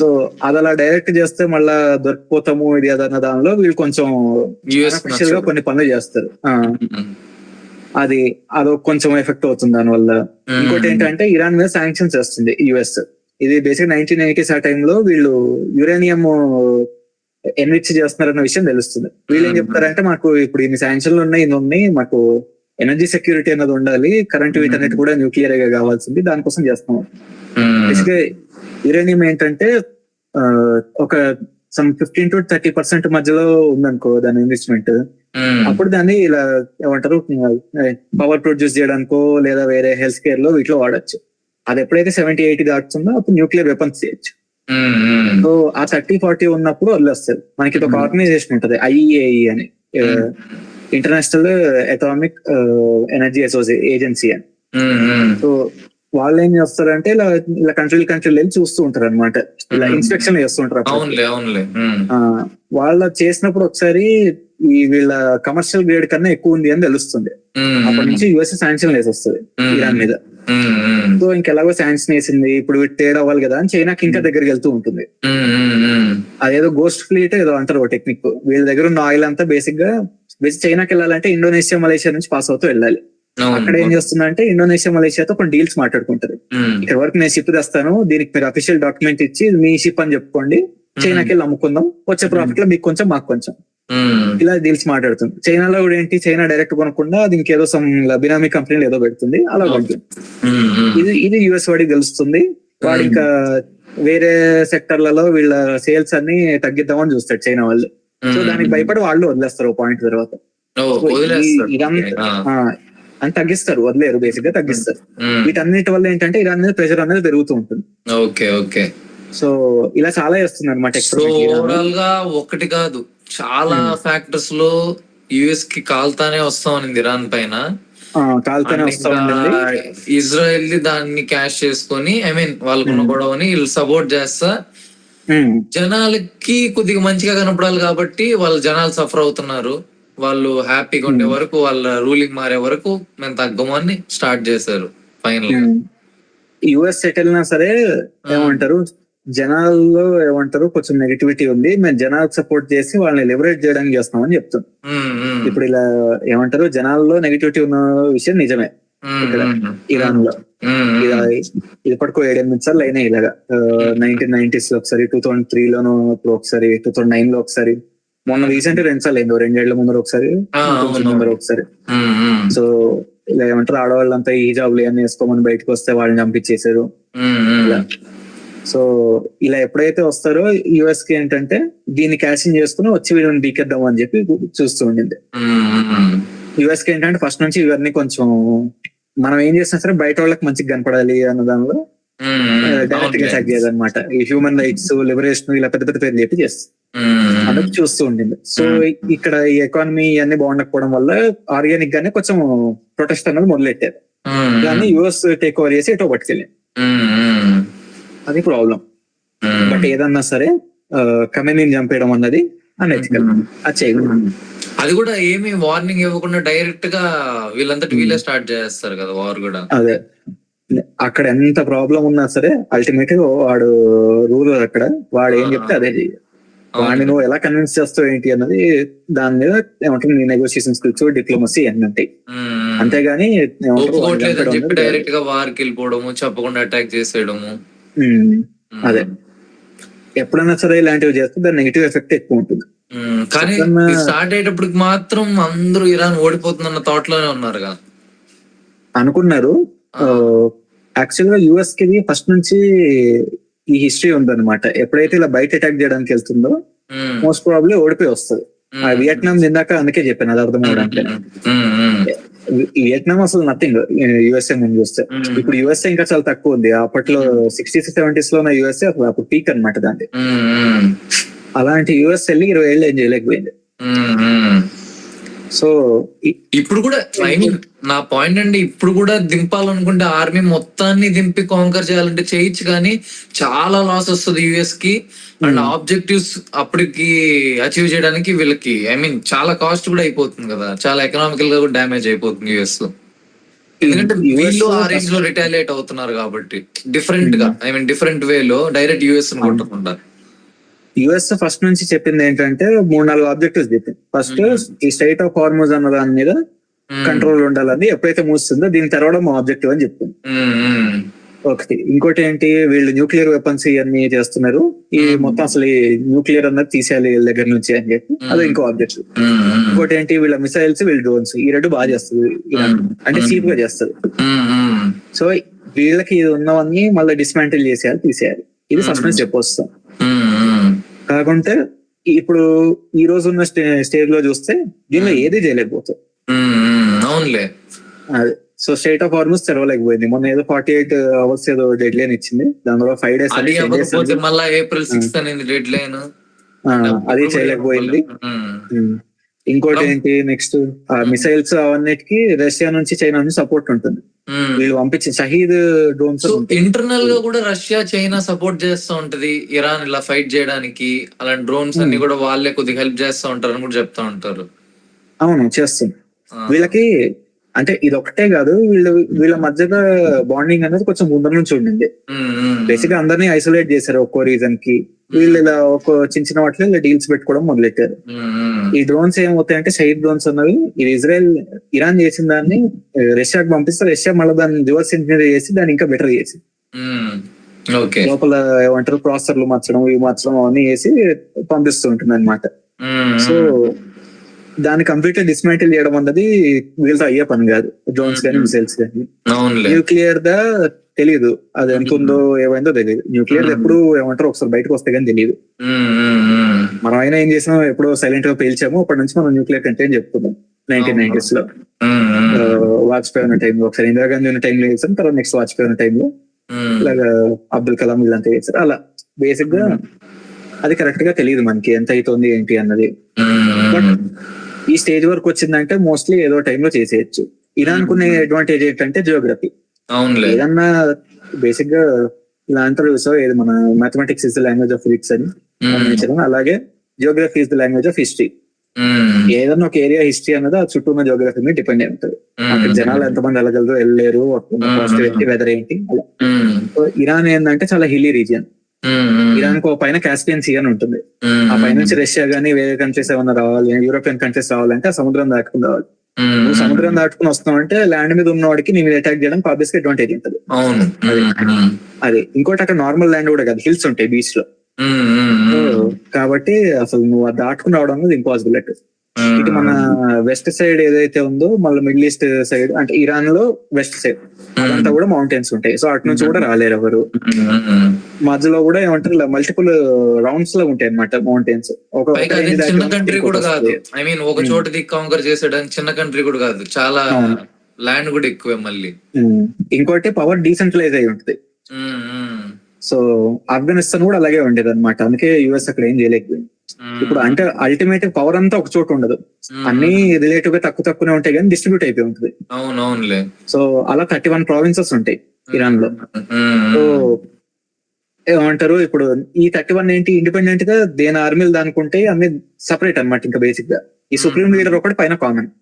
Speaker 2: సో అది అలా డైరెక్ట్ చేస్తే మళ్ళా దొరికిపోతాము ఇది అదన్న దానిలో వీళ్ళు కొంచెం artificial గా కొన్ని పనులు చేస్తారు. అదో కొంచెం ఎఫెక్ట్ అవుతుంది దానివల్ల. ఇంకోటి ఏంటంటే ఇరాన్ మీద శాంక్షన్స్ చేస్తుంది యుఎస్. ఇది బేసిక్ 1980s ఆ టైంలో వీళ్ళు యురేనియం ఎన్రిచ్ చేస్తున్నారన్న విషయం తెలుస్తుంది. వీళ్ళు ఏం చెప్తారంటే మాకు ఇప్పుడు ఇన్ని శాంక్షన్లు ఉన్నాయి, మాకు ఎనర్జీ సెక్యూరిటీ అన్నది ఉండాలి, కరెంట్ వీటన్నిటి కూడా న్యూక్లియర్ గా కావాల్సింది, దానికోసం చేస్తున్నాం. బేసిక్ యురేనియం ఏంటంటే ఒక 15-30% మధ్యలో ఉందనుకో దాని ఇన్వెస్ట్మెంట్, అప్పుడు దాన్ని ఇలా ఏమంటారు పవర్ ప్రొడ్యూస్ చేయడానికో లేదా వేరే హెల్త్ కేర్ లో వీటిలో వాడచ్చు. అది ఎప్పుడైతే 70-80 దాటుతుందో అప్పుడు న్యూక్లియర్ వెపన్స్ చేయొచ్చు. సో ఆ 30-40 ఉన్నప్పుడు వదిలేస్తారు. మనకి ఒక ఆర్గనైజేషన్ ఉంటది IAEA అని, ఇంటర్నేషనల్ అటామిక్ ఎనర్జీ ఏజెన్సీ అని. సో వాళ్ళు ఏం చేస్తారంటే ఇలా కంట్రీలు వెళ్ళి చూస్తూ ఉంటారు అనమాట, ఇలా ఇన్స్పెక్షన్ చేస్తూ ఉంటారు. వాళ్ళ చేసినప్పుడు ఒకసారి ఈ వీళ్ళ కమర్షియల్ గ్రేడ్ కన్నా ఎక్కువ ఉంది అని తెలుస్తుంది. అప్పటి నుంచి యుఎస్ శాంక్షన్ వేసేస్తుంది ఇరాన్ మీద. సో ఇంకెలాగో శాంక్షన్ వేసింది, ఇప్పుడు ట్రేడ్ అవ్వాలి కదా అని చైనాకి ఇంకా దగ్గరికి వెళ్తూ ఉంటుంది. అదేదో గోస్ట్ ఫ్లీట్ ఏదో అంటారు టెక్నిక్. వీళ్ళ దగ్గర ఉన్న ఆయిల్ అంతా బేసిక్ చైనాకి వెళ్ళాలంటే ఇండోనేషియా, మలేషియా నుంచి పాస్ అవుతూ వెళ్ళాలి. అక్కడ ఏం చేస్తుందంటే ఇండోనేషియా, మలేషియాతో కొన్ని డీల్స్ మాట్లాడుకుంటది. ఇక్కడ వరకు నేను షిప్ తెస్తాను, దీనికి మీరు అఫీషియల్ డాక్యుమెంట్ ఇచ్చి మీ షిప్ అని చెప్పుకోండి, చైనాకి వెళ్ళి అమ్ముకుందాం, వచ్చే ప్రాఫిట్ లో మీకు కొంచెం మాకు కొంచెం, ఇలా డీల్స్ మాట్లాడుతుంది. చైనాలో కూడా ఏంటి, చైనా డైరెక్ట్ కొనకుండా దీనికి ఏదో బినామీ కంపెనీలు ఏదో పెడుతుంది, అలా కొంటుంది. ఇది యుఎస్ వాడికి తెలుస్తుంది. వాడు ఇంకా వేరే సెక్టర్లలో వీళ్ళ సేల్స్ అన్ని తగ్గిద్దామని చూస్తాడు చైనా వాళ్ళు. సో దానికి భయపడి వాళ్ళు వదిలేస్తారు పాయింట్ తర్వాత. అని తగ్గిస్తారు, వదిలేరు, బేసిక్ గా తగ్గిస్తారు. వీటన్నిటి వల్ల ఏంటంటే ఇరాన్ మీద ప్రెషర్ అనేది పెరుగుతూ ఉంటుంది.
Speaker 1: ఓకే.
Speaker 2: సో ఇలా చాలా చేస్తుంది అనమాట.
Speaker 1: ఓవరాల్ గా ఒకటి కాదు, చాలా ఫ్యాక్టర్స్ లో యుఎస్ కి కాల్తానే వస్తా ఉంది ఇరాన్ పైన.
Speaker 2: కాల్తానే వస్తా ఉంటుంది.
Speaker 1: ఇజ్రాయెల్ దాన్ని క్యాష్ చేసుకొని వాళ్ళకున్న గొడవని వీళ్ళు సపోర్ట్ చేస్తా జనాలకి కొద్దిగా మంచిగా కనపడాలి కాబట్టి వాళ్ళు జనాలు సఫర్ అవుతున్నారు. వాళ్ళు హ్యాపీగా ఉండే వరకు, వాళ్ళ రూలింగ్ మారే వరకు మేము తగ్గమని స్టార్ట్ చేశారు. ఫైనల్
Speaker 2: యుఎస్ సెటిల్ అయినా సరే ఏమంటారు, జనాల్లో కొంచెం నెగిటివిటీ ఉంది, మేము జనాలకు సపోర్ట్ చేసి వాళ్ళని లిబరేట్ చేయడానికి చేస్తామని చెప్తాం. ఇప్పుడు ఇలా ఏమంటారు, జనాల్లో నెగిటివిటీ ఉన్న విషయం నిజమే. ఇక్కడ ఇరాన్ లో ఇప్పటికో 7-8 సార్లు అయినాయి ఇలాగా. 1990s లో ఒకసారి, 2003 లోనో ఒకసారి, 2009 లో ఒకసారి, మొన్న రీసెంట్ 2 సార్లు అయింది, 2 ఏళ్ల ముందర ఒకసారి, ముందర ఒకసారి. సో ఇలా ఏమంటారు, ఆడవాళ్ళంతా ఈ జాబ్లు ఏమన్నా వేసుకోమని బయటకు వస్తే వాళ్ళని చంపించేశారు. సో ఇలా ఎప్పుడైతే వస్తారో యుఎస్ కి ఏంటంటే దీన్ని క్యాషింగ్ చేసుకుని వచ్చి వీళ్ళని బీకేద్దాం అని చెప్పి చూస్తూ ఉండింది. యుఎస్ కి ఏంటంటే ఫస్ట్ నుంచి ఇవన్నీ కొంచెం మనం ఏం చేసినా సరే బయట వాళ్ళకి మంచిగా కనపడాలి అన్న దానిలో డైరెక్ట్ గా అటాక్ చేయదన్నమాట. ఈ హ్యూమన్ రైట్స్, లిబరేషన్ ఇలా పెద్ద పెద్ద పేర్లు చెప్పి చేస్తుంది, అన్నది చూస్తూ ఉండింది. సో ఇక్కడ ఈ ఎకానమీ అన్ని బాగుండకపోవడం వల్ల ఆర్గానిక్ గానే కొంచెం ప్రొటెస్ట్ అన్నది మొదలెట్టారు. దాన్ని యుఎస్ టేక్ ఓవర్ చేసి ఎటో పట్టుకెళ్ళి, అది ప్రాబ్లం. బట్ ఏదన్నా సరే కమ్యూనిటీని చంపేయడం అన్నది అనెథికల్, అది చేయకూడదు.
Speaker 1: అది కూడా ఏమి వార్నింగ్ ఇవ్వకుండా డైరెక్ట్ గా వీళ్ళంతటి వీళ్ళే స్టార్ట్ చేస్తారు కదా వార్ కూడా.
Speaker 2: అదే అక్కడ ఎంత ప్రాబ్లం ఉన్నా సరే అల్టిమేట్ గా వాడు రూలర్, అక్కడ వాడు ఏం చెప్తే అదే చెయ్యాలి. వాడిని నువ్వు ఎలా కన్విన్స్ చేస్తావు ఏంటి అన్నది దాని మీద ఏమంటారు నీ నెగోషియేషన్ స్కిల్స్, డిప్లొమసీ అన్ని ఉంటాయి. అంతేగాని
Speaker 1: డైరెక్ట్ గా వార్కి వెళ్ళిపోవడము, చెప్పకుండా అటాక్ చేసేయడము,
Speaker 2: అదే ఎప్పుడైనా సరే ఇలాంటివి చేస్తే దాని నెగిటివ్ ఎఫెక్ట్ ఎక్కువ ఉంటుంది.
Speaker 1: కానీ స్టార్ట్ అయ్యేటప్పటికి మాత్రం అందరూ ఇరాన్ ఓడిపోతుందన్న థాట్ లోనే ఉన్నారు కదా
Speaker 2: అనుకున్నారు. యాక్చువల్ గా యుఎస్ కి ఫస్ట్ నుంచి ఈ హిస్టరీ ఉందన్నమాట. ఎప్పుడైతే ఇలా బయట అటాక్ చేయడానికి వెళ్తుందో మోస్ట్ ప్రాబ్లీ ఓడిపోయి వస్తుంది. వియట్నాం ఇందాక అందుకే చెప్పాను, అది అర్థం అవడానికి. వియట్నాం అసలు నథింగ్ యుఎస్ఏ ముందు చూస్తే. ఇప్పుడు యుఎస్ఏ ఇంకా చాలా తక్కువ ఉంది. అప్పట్లో 60s 70s లో ఉన్న యుఎస్ఏ అసలు అప్పుడు పీక్ అనమాట దాన్ని. అలాంటి యుఎస్ వెళ్ళి 20 ఏళ్ళు ఏం చేయలేకపోయింది. సో
Speaker 1: ఇప్పుడు కూడా ఐ మీన్ నా పాయింట్ అండి, ఇప్పుడు కూడా దింపాలనుకుంటే ఆర్మీ మొత్తాన్ని దింపి కాంకర్ చేయాలంటే చేయొచ్చు, కానీ చాలా లాస్ వస్తుంది యుఎస్ కి. అండ్ ఆబ్జెక్టివ్స్ అప్పటికి అచీవ్ చేయడానికి వీళ్ళకి ఐ మీన్ చాలా కాస్ట్ కూడా అయిపోతుంది కదా, చాలా ఎకనామికల్ గా కూడా డ్యామేజ్ అయిపోతుంది యుఎస్ లో. ఎందుకంటే వీళ్ళు ఆ రేంజ్ లో రిటాలియేట్ అవుతున్నారు కాబట్టి, డిఫరెంట్ గా ఐ మీన్ డిఫరెంట్ వే లో డైరెక్ట్ యుఎస్ కొట్టకుండా.
Speaker 2: యుఎస్ ఫస్ట్ నుంచి చెప్పింది ఏంటంటే 3-4 ఆబ్జెక్టివ్స్ చెప్పింది. ఫస్ట్ ఈ స్టేట్ ఆఫ్ హార్మోజ్ అన్న దాని మీద కంట్రోల్ ఉండాలని, ఎప్పుడైతే మూస్తుందో దీని తర్వాత మా ఆబ్జెక్టివ్ అని చెప్తుంది ఒకటి. ఇంకోటి ఏంటి, వీళ్ళు న్యూక్లియర్ వెపన్స్ ఇవన్నీ చేస్తున్నారు, ఈ మొత్తం అసలు ఈ న్యూక్లియర్ అన్నది తీసేయాలి వీళ్ళ దగ్గర నుంచి అని చెప్పి అది ఇంకో ఆబ్జెక్టివ్. ఇంకోటి ఏంటి, వీళ్ళ మిసైల్స్ వీళ్ళ డ్రోన్స్ ఈ రెండు బాగా చేస్తుంది అంటే చీప్ గా చేస్తుంది. సో వీళ్ళకి ఇది ఉన్నవన్నీ మళ్ళీ డిస్మాంటిల్ చేసేయాలి, తీసేయాలి. ఇది ఫస్ట్ నుంచి చెప్పొస్తాం. కాకుంటే ఇప్పుడు ఈ రోజు ఉన్న స్టేజ్ లో చూస్తే దీనిలో ఏది చేయలేకపోతుంది. అదే సో స్టేట్ ఆఫ్ హార్మోస్ తెరవలేకపోయింది. మొన్న ఏదో 48 hours ఏదో డెడ్ లైన్ ఇచ్చింది, దానిలో 5 days
Speaker 1: ఏప్రిల్ 6 అనేది డెడ్ లైన్,
Speaker 2: అది చేయలేకపోయింది. ఇంకోటి ఏంటి, నెక్స్ట్ మిసైల్స్ అవన్నిటికి రష్యా నుంచి చైనా నుంచి సపోర్ట్ ఉంటుంది. వీళ్ళు పంపించిన షహీద్ డ్రోన్స్
Speaker 1: ఇంటర్నల్ గా కూడా రష్యా చైనా సపోర్ట్ చేస్తూ ఉంటది ఇరాన్ ఇలా ఫైట్ చేయడానికి. అలాంటి డ్రోన్స్ అన్ని కూడా వాళ్ళే కొద్దిగా హెల్ప్ చేస్తూ ఉంటారు అని కూడా చెప్తా ఉంటారు.
Speaker 2: అవును, చేస్తుంది. వీళ్ళకి అంటే ఇది ఒకటే కాదు, వీళ్ళ మధ్యలో బాండింగ్ అనేది కొంచెం ముందర నుంచి ఉండింది. బేసిక్ గా అందరినీ ఐసోలేట్ చేశారు ఒక్కో రీజన్ కి. వీళ్ళు ఇలా ఒక చిన్న చిన్న వాటిలో ఇలా డీల్స్ పెట్టుకోవడం మొదలెట్టారు. ఈ డ్రోన్స్ ఏమవుతాయంటే షహీద్ డ్రోన్స్ అన్నవి ఇది ఇరాన్ చేసిన దాన్ని రష్యాకి పంపిస్తే రష్యా మళ్ళీ దాన్ని రివర్స్ ఇంజనీర్ చేసి దాన్ని ఇంకా బెటర్ చేసి లోపల ఏమంటారు ప్రాసెసర్లు మార్చడం ఇవి మార్చడం అవన్నీ చేసి పంపిస్తూ ఉంటుంది అనమాట. సో దాన్ని కంప్లీట్ డిస్మాంటిల్ చేయడం అన్నది వీళ్ళతో అయ్యే పని కాదు, డ్రోన్స్ కానీ మిసైల్స్ కానీ. న్యూక్లియర్ దా తెలియదు, అది ఎంత ఉందో ఏమైందో తెలియదు. న్యూక్లియర్ ఎప్పుడు ఏమంటారు ఒకసారి బయటకు వస్తే కానీ తెలియదు. మనం అయినా ఏం చేసినాం, ఎప్పుడో సైలెంట్ గా పేల్చాము, అప్పటి నుంచి మనం న్యూక్లియర్ కంటెంట్ చెప్తున్నాం. 1990s లో వాజ్పేయి ఉన్న టైంలో ఒకసారి ఇందిరాగాంధీ ఉన్న టైంలో చేసాం, తర్వాత నెక్స్ట్ వాజ్పేయి ఉన్న టైంలో ఇలాగా అబ్దుల్ కలాం వీళ్ళంతా చేశారు. అలా బేసిక్ గా అది కరెక్ట్ గా తెలియదు మనకి ఎంత అవుతుంది ఏంటి అన్నది. బట్ ఈ స్టేజ్ వరకు వచ్చిందంటే మోస్ట్లీ ఏదో టైంలో చేసేయచ్చు. ఇరాన్ కునే అడ్వాంటేజ్ ఏంటంటే జియోగ్రఫీ. ఏదన్నా బేసిక్ గా ఇలా అంటారు సో ఏది మన mathematics is the language of physics అని, అలాగే Geography is the language of history. ఏదన్నా ఒక ఏరియా హిస్టరీ అన్నది ఆ చుట్టూ ఉన్న జియోగ్రఫీ మీద డిపెండ్ అయి ఉంటుంది. అక్కడ జనాలు ఎంతమంది వెళ్ళగలరు వెళ్ళలేరు, వెదర్ ఏంటి అలా. సో ఇరాన్ ఏంటంటే చాలా హిల్లీ రీజియన్. ఇరాన్ కు పైన కాస్పియన్ సీ అని ఉంటుంది, ఆ పైన నుంచి రష్యా గానీ వేరే కంట్రీస్ ఏమన్నా రావాలి, యూరోపియన్ కంట్రీస్ రావాలంటే ఆ సముద్రం దాటుకుని రావాలి. నువ్వు సముద్రం దాటుకుని వస్తున్నావు అంటే ల్యాండ్ మీద ఉన్న వాడికి నీ మీద అటాక్ చేయడానికి ఆబ్వియస్ గా అడ్వాంటేజ్ ఉంటుంది. అది ఇంకోటి అక్కడ నార్మల్ ల్యాండ్ కూడా కాదు, హిల్స్ ఉంటాయి బీచ్ లో. కాబట్టి అసలు నువ్వు దాటుకుని రావడం అనేది ఇంపాసిబుల్. అట్ ఇటు మన వెస్ట్ సైడ్ ఏదైతే ఉందో మళ్ళీ మిడిల్ ఈస్ట్ సైడ్ అంటే ఇరాన్ లో వెస్ట్ సైడ్ అదంతా కూడా మౌంటైన్స్ ఉంటాయి. సో అటు నుంచి కూడా రాలేరు ఎవరు. మధ్యలో కూడా ఏమంటారు మల్టిపుల్ రౌండ్స్ లో ఉంటాయి అన్నమాట మౌంటైన్స్.
Speaker 1: చిన్న కంట్రీ కూడా కాదు, ఐ మీన్ ఒక చోట కాంకర్ చేసేయడానికి చిన్న కంట్రీ కూడా కాదు, చాలా ల్యాండ్ కూడా ఎక్కువే మళ్ళీ.
Speaker 2: ఇంకోటి పవర్ డీసెంట్రలైజ్ అయి ఉంటుంది. సో ఆఫ్ఘనిస్తాన్ కూడా అలాగే ఉండేది అనమాట, అందుకే యుఎస్ అక్కడ ఏం చేయలేకపోయింది. ఇప్పుడు అంటే అల్టిమేట్ పవర్ అంతా ఒక చోట ఉండదు, అన్ని రిలేటివ్ గా తక్కువనే ఉంటాయి కానీ డిస్ట్రిబ్యూట్ అయిపోయి ఉంటుంది. సో అలా 31 provinces ఉంటాయి ఇరాన్ లో. సో ఏమంటారు ఇప్పుడు ఈ 31 ఏంటి ఇండిపెండెంట్ గా దేని ఆర్మీలు దానికుంటే అన్ని సపరేట్ అనమాట. ఇంకా బేసిక్ గా ఈ సుప్రీం లీడర్ ఒకటి పైన కామన్.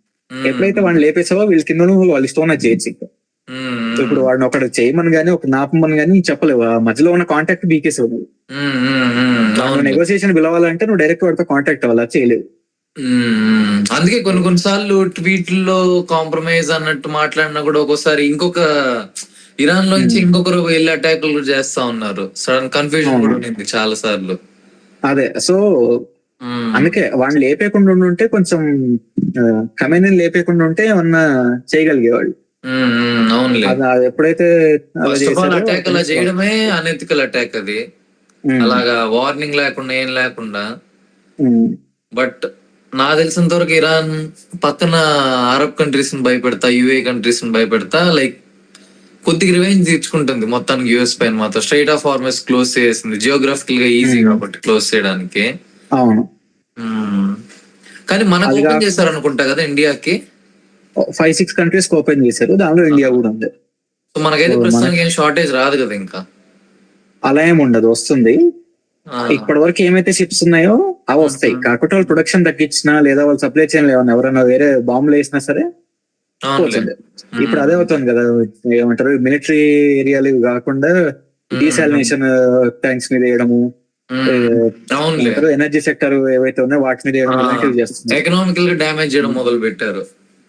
Speaker 2: ఎప్పుడైతే వాడిని లేపేసావో వీళ్ళ కింద వాళ్ళు ఇష్టం చేయొచ్చు. ఇంకా ఇప్పుడు వాడిని ఒకటి చేయమని గానీ ఒక నాపమని గానీ చెప్పలేవు, మధ్యలో ఉన్న కాంటాక్ట్ బీకేసేవు. నెగోసియేషన్ పిలవాలంటే నువ్వు డైరెక్ట్ వాడితో కాంటాక్ట్ అవ్వాలి, చేయలేవు.
Speaker 1: అందుకే కొన్నిసార్లు ట్వీట్లో కాంప్రమైజ్ అన్నట్టు మాట్లాడినా కూడా ఒక్కోసారి ఇంకొక ఇరాన్ లోంచి ఇంకొకరు వెళ్ళి అటాక్లు కూడా చేస్తా ఉన్నారు. సడన్ కన్ఫ్యూజన్ కూడా ఉంది చాలా సార్లు.
Speaker 2: అదే సో అందుకే వాడిని లేపేయకుండా ఉంటే కొంచెం కమెనీ లేపేయకుండా ఉంటే ఏమన్నా చేయగలిగేవాళ్ళు. ఎప్పుడైతే
Speaker 1: అటాక్ అలా చేయడమే అనెథికల్ అటాక్ అది, అలాగా వార్నింగ్ లేకుండా ఏం లేకుండా. బట్ నా తెలిసినంత వరకు ఇరాన్ పక్కన అరబ్ కంట్రీస్ ని భయపెడతా, యుఏ కంట్రీస్ ని భయపెడతా లైక్ కొద్దిగా రివెంజ్ తీర్చుకుంటుంది మొత్తానికి యుఎస్ పైన. మాత్రం స్ట్రైట్ ఆఫ్ హార్మోస్ క్లోజ్ చేసింది, జియోగ్రఫికల్ గా ఈజీ కాబట్టి క్లోజ్ చేయడానికి. కానీ మనకు
Speaker 2: అది
Speaker 1: ఓపెన్
Speaker 2: కాక-
Speaker 1: చేశారు అనుకుంటా కదా ఇండియాకి.
Speaker 2: 5-6 కంట్రీస్ ఓపెన్ చేశారు, దానిలో ఇండియా కూడా ఉంది.
Speaker 1: సో మనకైతే
Speaker 2: సో
Speaker 1: ప్రస్తుతానికి ఏం షార్టేజ్ రాదు కదా ఇంకా.
Speaker 2: అలా ఏమి ఉండదు, వస్తుంది.
Speaker 1: ఆ,
Speaker 2: ఇప్పటి వరకు ఏమైతే షిప్స్ ఉన్నాయో అవి వస్తాయి. కాకపోతే వాళ్ళు ప్రొడక్షన్ తగ్గించినా లేదా వాళ్ళ సప్లై చైన్ ఏమన్నా ఎవరైనా వేరే బాంబులు వేసినా సరే
Speaker 1: అవునులే.
Speaker 2: పోతుంది. ఇప్పుడు అదే అవుతుంది కదా, ఏమంటారు మిలిటరీ ఏరియాలు కాకుండా డీసాలినేషన్ ట్యాంక్స్ మీద వేయడము,
Speaker 1: అవునులే.
Speaker 2: ఎనర్జీ సెక్టర్ ఏవైతే ఉన్నాయో వాటి మీద వేయడం ఇలాంటివి చేస్తున్నారు.
Speaker 1: ఎకనామికల్ గా డ్యామేజ్ చేయడం మొదలు పెట్టారు.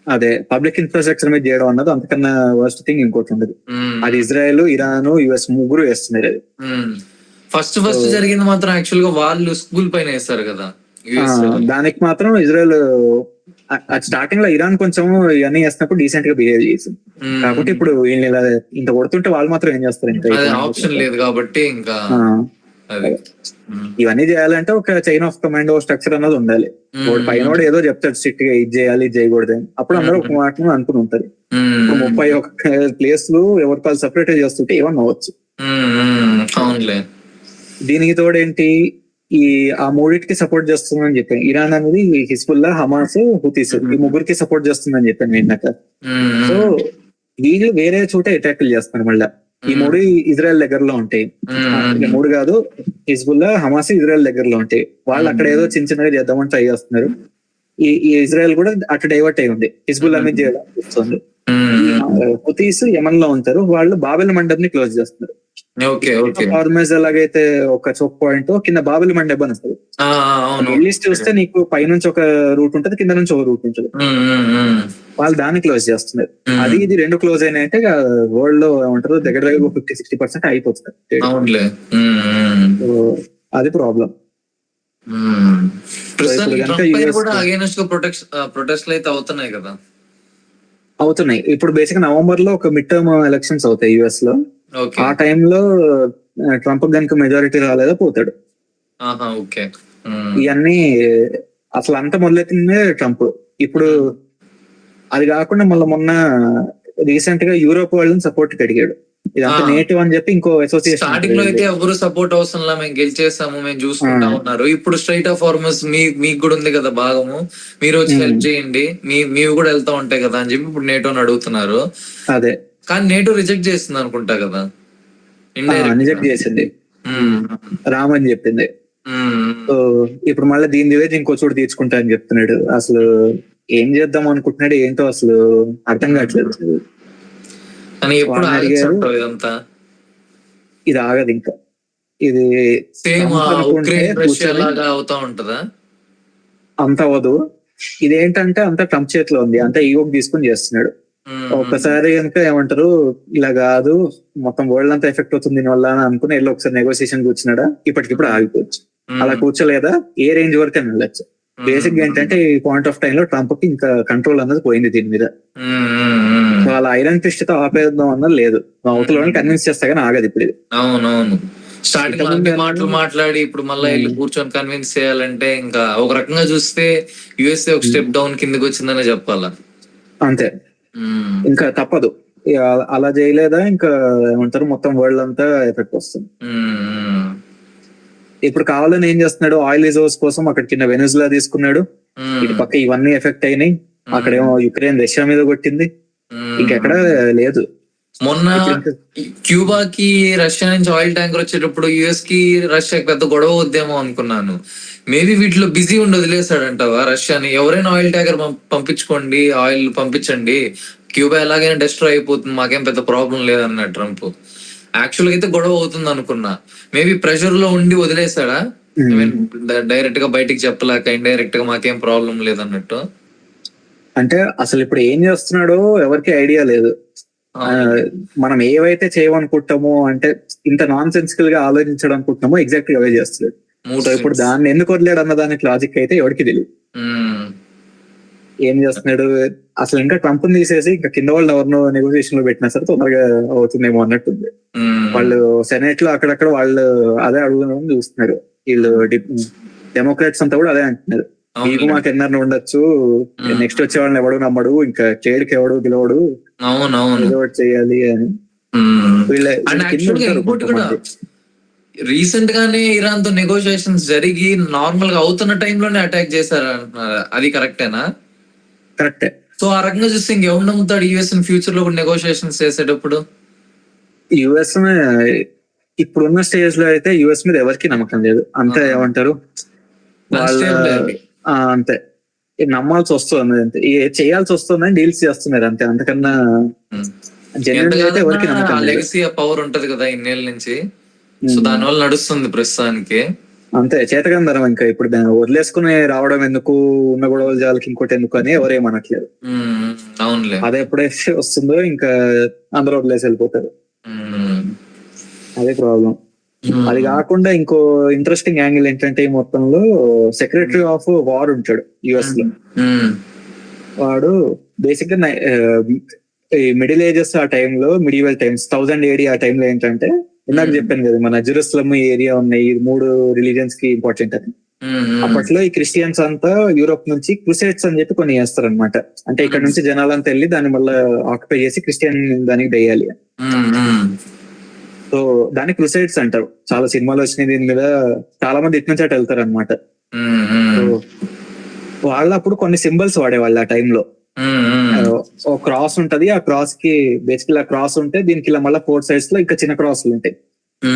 Speaker 2: అదే పబ్లిక్ ఇన్ఫ్రాస్ట్రక్చర్ మీద చేయడం అన్నది అంతకన్నా వర్స్ట్ థింగ్ ఇంకోటి ఉండదు. అది ఇజ్రాయెల్, ఇరాన్, యుఎస్ ముగ్గురు వేస్తున్నారు అది.
Speaker 1: ఫస్ట్ జరిగింది మాత్రం యాక్చువల్ గా వాళ్ళు స్కూల్ పైన వేస్తారు కదా US.
Speaker 2: దానికి మాత్రం ఇజ్రాయెల్ స్టార్టింగ్ లో ఇరాన్ కొంచెం ఇవన్నీ చేస్తున్నప్పుడు డీసెంట్ గా బిహేవ్ చేసింది. కాబట్టి ఇప్పుడు వీళ్ళు ఇలా ఇంత కొడుతుంటే వాళ్ళు మాత్రం ఏం చేస్తారు ఇంకా.
Speaker 1: అదే ఆప్షన్ లేదు కాబట్టి ఇంకా
Speaker 2: ఆ,
Speaker 1: అది.
Speaker 2: ఇవన్నీ చేయాలంటే ఒక చైన్ ఆఫ్ కమాండ్ స్ట్రక్చర్ అన్నది ఉండాలి. వాడు పైన ఏదో చెప్తాడు స్ట్రిక్ట్ గా ఇది చేయాలి ఇది చేయకూడదు అని, అప్పుడు అందరూ ఒక మాటను అనుకుని ఉంటారు. ఇప్పుడు 31 ప్లేస్లు ఎవరి వాళ్ళు సపరేట్ చేస్తుంటే ఏమన్నా అవ్వచ్చు.
Speaker 1: అవునులే.
Speaker 2: దీనికి తోడేంటి, ఈ ఆ మూడింటికి సపోర్ట్ చేస్తుందని చెప్పాను. ఇరాన్ అనేది హిజ్బుల్లా, హమాస్, హుతీస్ ఈ ముగ్గురికి సపోర్ట్ చేస్తుందని చెప్పాను నేను ఇందాక. సో వీళ్ళు వేరే చోట అటాక్లు చేస్తారు మళ్ళా. ఈ మూడు ఇజ్రాయెల్ దగ్గరలో ఉంటాయి. ఈ మూడు కాదు, హిజ్బుల్లా, హమాస్ ఇజ్రాయెల్ దగ్గరలో ఉంటాయి. వాళ్ళు అక్కడ ఏదో చిన్న చిన్నగా చేద్దామని ట్రై చేస్తున్నారు. ఈ ఇజ్రాయెల్ కూడా అటు డైవర్ట్ అయి ఉంది, హిజ్బుల్లా మీద చేయడం వస్తుంది. హుతీస్ యమన్ లో ఉంటారు, వాళ్ళు బాబెల్ మండబ్ ని క్లోజ్ చేస్తున్నారు. హార్మజ్ ఎలాగైతే ఒక చోక్ పాయింట్ కింద బాబెల్ మండబ్ అని వస్తుంది. మిడిల్ ఈస్ట్ చూస్తే నీకు పైనుంచి ఒక రూట్ ఉంటది, కింద నుంచి ఒక రూట్ ఉంటది. వాళ్ళు దాన్ని క్లోజ్ చేస్తున్నారు. అది ఇది రెండు క్లోజ్ అయినాయంటే వరల్డ్ లో ఏమంటారు దగ్గర దగ్గర 50-60% అయిపోతుంది. అది ప్రాబ్లం.
Speaker 1: ప్రొటెస్ట్ అయితే అవుతున్నాయి కదా.
Speaker 2: అవుతున్నాయి. ఇప్పుడు బేసిక్ నవంబర్ లో ఒక మిడ్ టర్మ్ ఎలక్షన్స్ అవుతాయి యుఎస్ లో. ఆ టైంలో ట్రంప్ కనుక మెజారిటీ రాలేదా పోతాడు. ఇవన్నీ అసలు అంత మొదలెట్టిందే ట్రంప్. ఇప్పుడు అది కాకుండా మళ్ళీ మొన్న రీసెంట్ గా యూరోప్ వాళ్ళని సపోర్ట్ అడిగాడు. ఇదంతా నేటివ్ అని చెప్పి ఇంకో అసోసియేషన్.
Speaker 1: స్టార్టింగ్ లో అయితే ఎవరు సపోర్ట్ అవసరం లా, మేము గెలిచేసాము, మేము చూసుకుంటా ఉన్నారు. ఇప్పుడు స్ట్రైట్ ఆఫ్ ఫార్మర్స్ మీకు కూడా ఉంది కదా భాగము, మీరు వచ్చి హెల్ప్ చేయండి, మీవి కూడా వెళ్తా ఉంటాయి కదా అని చెప్పి ఇప్పుడు నేటోని అడుగుతున్నారు.
Speaker 2: అదే
Speaker 1: కానీ నేటో రిజెక్ట్ చేస్తుంది అనుకుంటా కదా.
Speaker 2: రిజెక్ట్ చేసింది, రామని చెప్పింది. సో ఇప్పుడు మళ్ళీ దీని దివేజ్ ఇంకో చోటు తీర్చుకుంటా అని చెప్తున్నాడు. అసలు ఏం చేద్దాం అనుకుంటున్నాడు ఏంటో అసలు అర్థం కావట్లేదు. ఇది ఆగదు ఇంకా, ఇది
Speaker 1: అవుతా ఉంటదా?
Speaker 2: అంత అవ్వదు. ఇదేంటంటే అంత ట్రంప్ చేతిలో ఉంది, అంత ఈగోకి తీసుకుని చేస్తున్నాడు. ఒక్కసారి కనుక ఏమంటారు ఇలా కాదు మొత్తం వరల్డ్ అంతా ఎఫెక్ట్ అవుతుంది దీని వల్ల అని అనుకుని వెళ్ళి ఒకసారి నెగోసియేషన్ కూర్చున్నాడా, ఇప్పటికిప్పుడు ఆగిపోవచ్చు. అలా కూర్చోలేదా ఏ రేంజ్ వరకు అని వెళ్ళచ్చు. బేసిక్ గా ఏంటంటే ఈ పాయింట్ ఆఫ్ టైం లో ట్రంప్ కి ఇంకా కంట్రోల్ అన్నది పోయింది దీని మీద. సో అలా ఐరన్ ఫిస్ట్ తో ఆపేద్దాం అన్నది లేదు. అవతల కన్విన్స్ చేస్తా కానీ ఆగదు ఇప్పుడు ఇది.
Speaker 1: అవునవును, స్టార్టింగ్ మాటలు మాట్లాడి ఇప్పుడు మళ్ళీ వెళ్ళి కూర్చొని కన్విన్స్ చేయాలంటే ఇంకా ఒక రకంగా చూస్తే యుఎస్ఏ ఒక స్టెప్ డౌన్ కిందకి వచ్చిందనే చెప్పాలా.
Speaker 2: అంతే, ఇంకా తప్పదు. అలా చేయలేదా ఇంకా ఏమంటారు మొత్తం వరల్డ్ అంతా ఎఫెక్ట్ వస్తుంది. ఇప్పుడు కావాలని ఏం చేస్తున్నాడు, ఆయిల్ రిజర్వ్స్ కోసం అక్కడ కింద వెనిజులా తీసుకున్నాడు. ఇటు పక్క ఇవన్నీ ఎఫెక్ట్ అయినాయి. అక్కడేమో యుక్రెయిన్ రష్యా మీద కొట్టింది, ఇంకెక్కడ లేదు.
Speaker 1: మొన్న క్యూబాకి రష్యా నుంచి ఆయిల్ ట్యాంకర్ వచ్చేటప్పుడు యుఎస్ కి రష్యాకి పెద్ద గొడవ వద్దేమో అనుకున్నాను. మేబీ వీటిలో బిజీ ఉండి వదిలేసాడంటావా రష్యాని? ఎవరైనా ఆయిల్ ట్యాంకర్ పంపించుకోండి, ఆయిల్ పంపించండి, క్యూబా ఎలాగైనా డెస్ట్రాయ్ అయిపోతుంది, మాకేం పెద్ద ప్రాబ్లం లేదన్నాడు ట్రంప్. యాక్చువల్ గా అయితే గొడవ అవుతుంది అనుకున్నా. మేబీ ప్రెషర్ లో ఉండి వదిలేసాడా, డైరెక్ట్ గా బయటికి చెప్పలేక ఇండైరెక్ట్ గా మాకేం ప్రాబ్లం లేదన్నట్టు.
Speaker 2: అంటే అసలు ఇప్పుడు ఏం చేస్తున్నాడో ఎవరికి ఐడియా లేదు. మనం ఏవైతే చేయమనుకుంటామో అంటే ఇంత నాన్ సెన్సికల్ గా ఆలోచించడం అనుకుంటున్నామో ఎగ్జాక్ట్ గా అవే చేస్తున్నాడు. సో ఇప్పుడు దాన్ని ఎందుకు వదిలేడు అన్న దానికి లాజిక్ అయితే ఎవరికి తెలియదు. ఏం చేస్తున్నాడు అసలు, ఇంకా ట్రంప్ తీసేసి ఇంకా కింద వాళ్ళు ఎవరినో నెగోసియేషన్ లో పెట్టినా సరే తొందరగా అవుతుందేమో అన్నట్టుంది. వాళ్ళు సెనెట్ లో అక్కడక్కడ వాళ్ళు అదే అడుగుదామని చూస్తున్నారు. వీళ్ళు డెమోక్రాట్స్ అంతా కూడా అదే అంటున్నారు, మీకు మాకు ఎన్నర ఉండొచ్చు, నెక్స్ట్ వచ్చే వాళ్ళని ఎవడు నమ్మడు, ఇంకా ట్రేడ్కి ఎవడు గెలవడు, ఏదో ఒకటి చేయాలి అని.
Speaker 1: రీసెంట్ గానే ఇరాన్ తో నెగోషియేషన్స్ జరిగి నార్మల్ గా అవుతున్న టైంలోనే అటాక్ చేశారు అంటున్నారు, అది కరెక్టేనా?
Speaker 2: కరెక్టే.
Speaker 1: సో ఆ రకంగా చూస్తే ఇంకెవరు నమ్ముతాడు యూఎస్ ఫ్యూచర్ లో కూడా నెగోషియేషన్స్ చేసేటప్పుడు?
Speaker 2: యుఎస్ ఇప్పుడున్న స్టేజ్ లో అయితే యుఎస్ మీద ఎవరికి నమ్మకం లేదు. అంతే ఏమంటారు వాళ్ళ
Speaker 1: Unstable.
Speaker 2: అంతే నమ్మాల్సి వస్తుంది, అంతే చేయాల్సి వస్తుందని డీల్స్ చేస్తున్నారు అంతే. అంతకన్నా జెన్యున్ అయితే ఎవరికి నమ్మకం లేదు.
Speaker 1: లెగసీ పవర్ ఉంటది కదా ఇన్నేళ్ళ నుంచి, సో దాని వల్ల నడుస్తుంది ప్రస్తుతానికి.
Speaker 2: అంతే చేతకందరం. ఇంకా ఇప్పుడు దాన్ని వదిలేసుకుని రావడం ఎందుకు, ఉన్న గొడవలు జాలకి ఇంకోటి ఎందుకు అని ఎవరేమనట్లేదు.
Speaker 1: అవునులే.
Speaker 2: అదే ఎప్పుడైతే వస్తుందో ఇంకా అందరూ వదిలేసి వెళ్ళిపోతారు. అదే ప్రాబ్లం. అది కాకుండా ఇంకో ఇంట్రెస్టింగ్ యాంగిల్ ఏంటంటే ఈ మొత్తంలో సెక్రటరీ ఆఫ్ వార్ ఉంటాడు యుఎస్ లో. వాడు బేసిక్ గా ఈ మిడిల్ ఏజెస్ ఆ టైంలో, మిడివల్ టైమ్స్ 1000 AD ఆ టైంలో ఏంటంటే ఇందాక చెప్పాను కదా మన జెరూసలం ఏరియా ఉన్నాయి, ఈ 3 రిలీజియన్స్ కి ఇంపార్టెంట్ అని. అప్పట్లో ఈ క్రిస్టియన్స్ అంతా యూరోప్ నుంచి క్రూసేడ్స్ అని చెప్పి కొన్ని చేస్తారు అనమాట. అంటే ఇక్కడ నుంచి జనాలంతా వెళ్ళి దాన్ని మళ్ళీ ఆక్యుపై చేసి క్రిస్టియన్ దానికి దెయ్యాలి. సో దాన్ని క్రూసైడ్స్ అంటారు. చాలా సినిమాలు వచ్చినాయి దీని మీద, చాలా మంది ఇటు నుంచి అటు వెళ్తారు అనమాట. సో వాళ్ళు అప్పుడు కొన్ని సింబల్స్ వాడేవాళ్ళు ఆ టైంలో. ఒక క్రాస్ ఉంటది, ఆ క్రాస్ కి బేసికల్ ఆ క్రాస్ ఉంటే దీనికి ఇలా మళ్ళీ 4 sides లో ఇంకా చిన్న క్రాస్లు ఉంటాయి.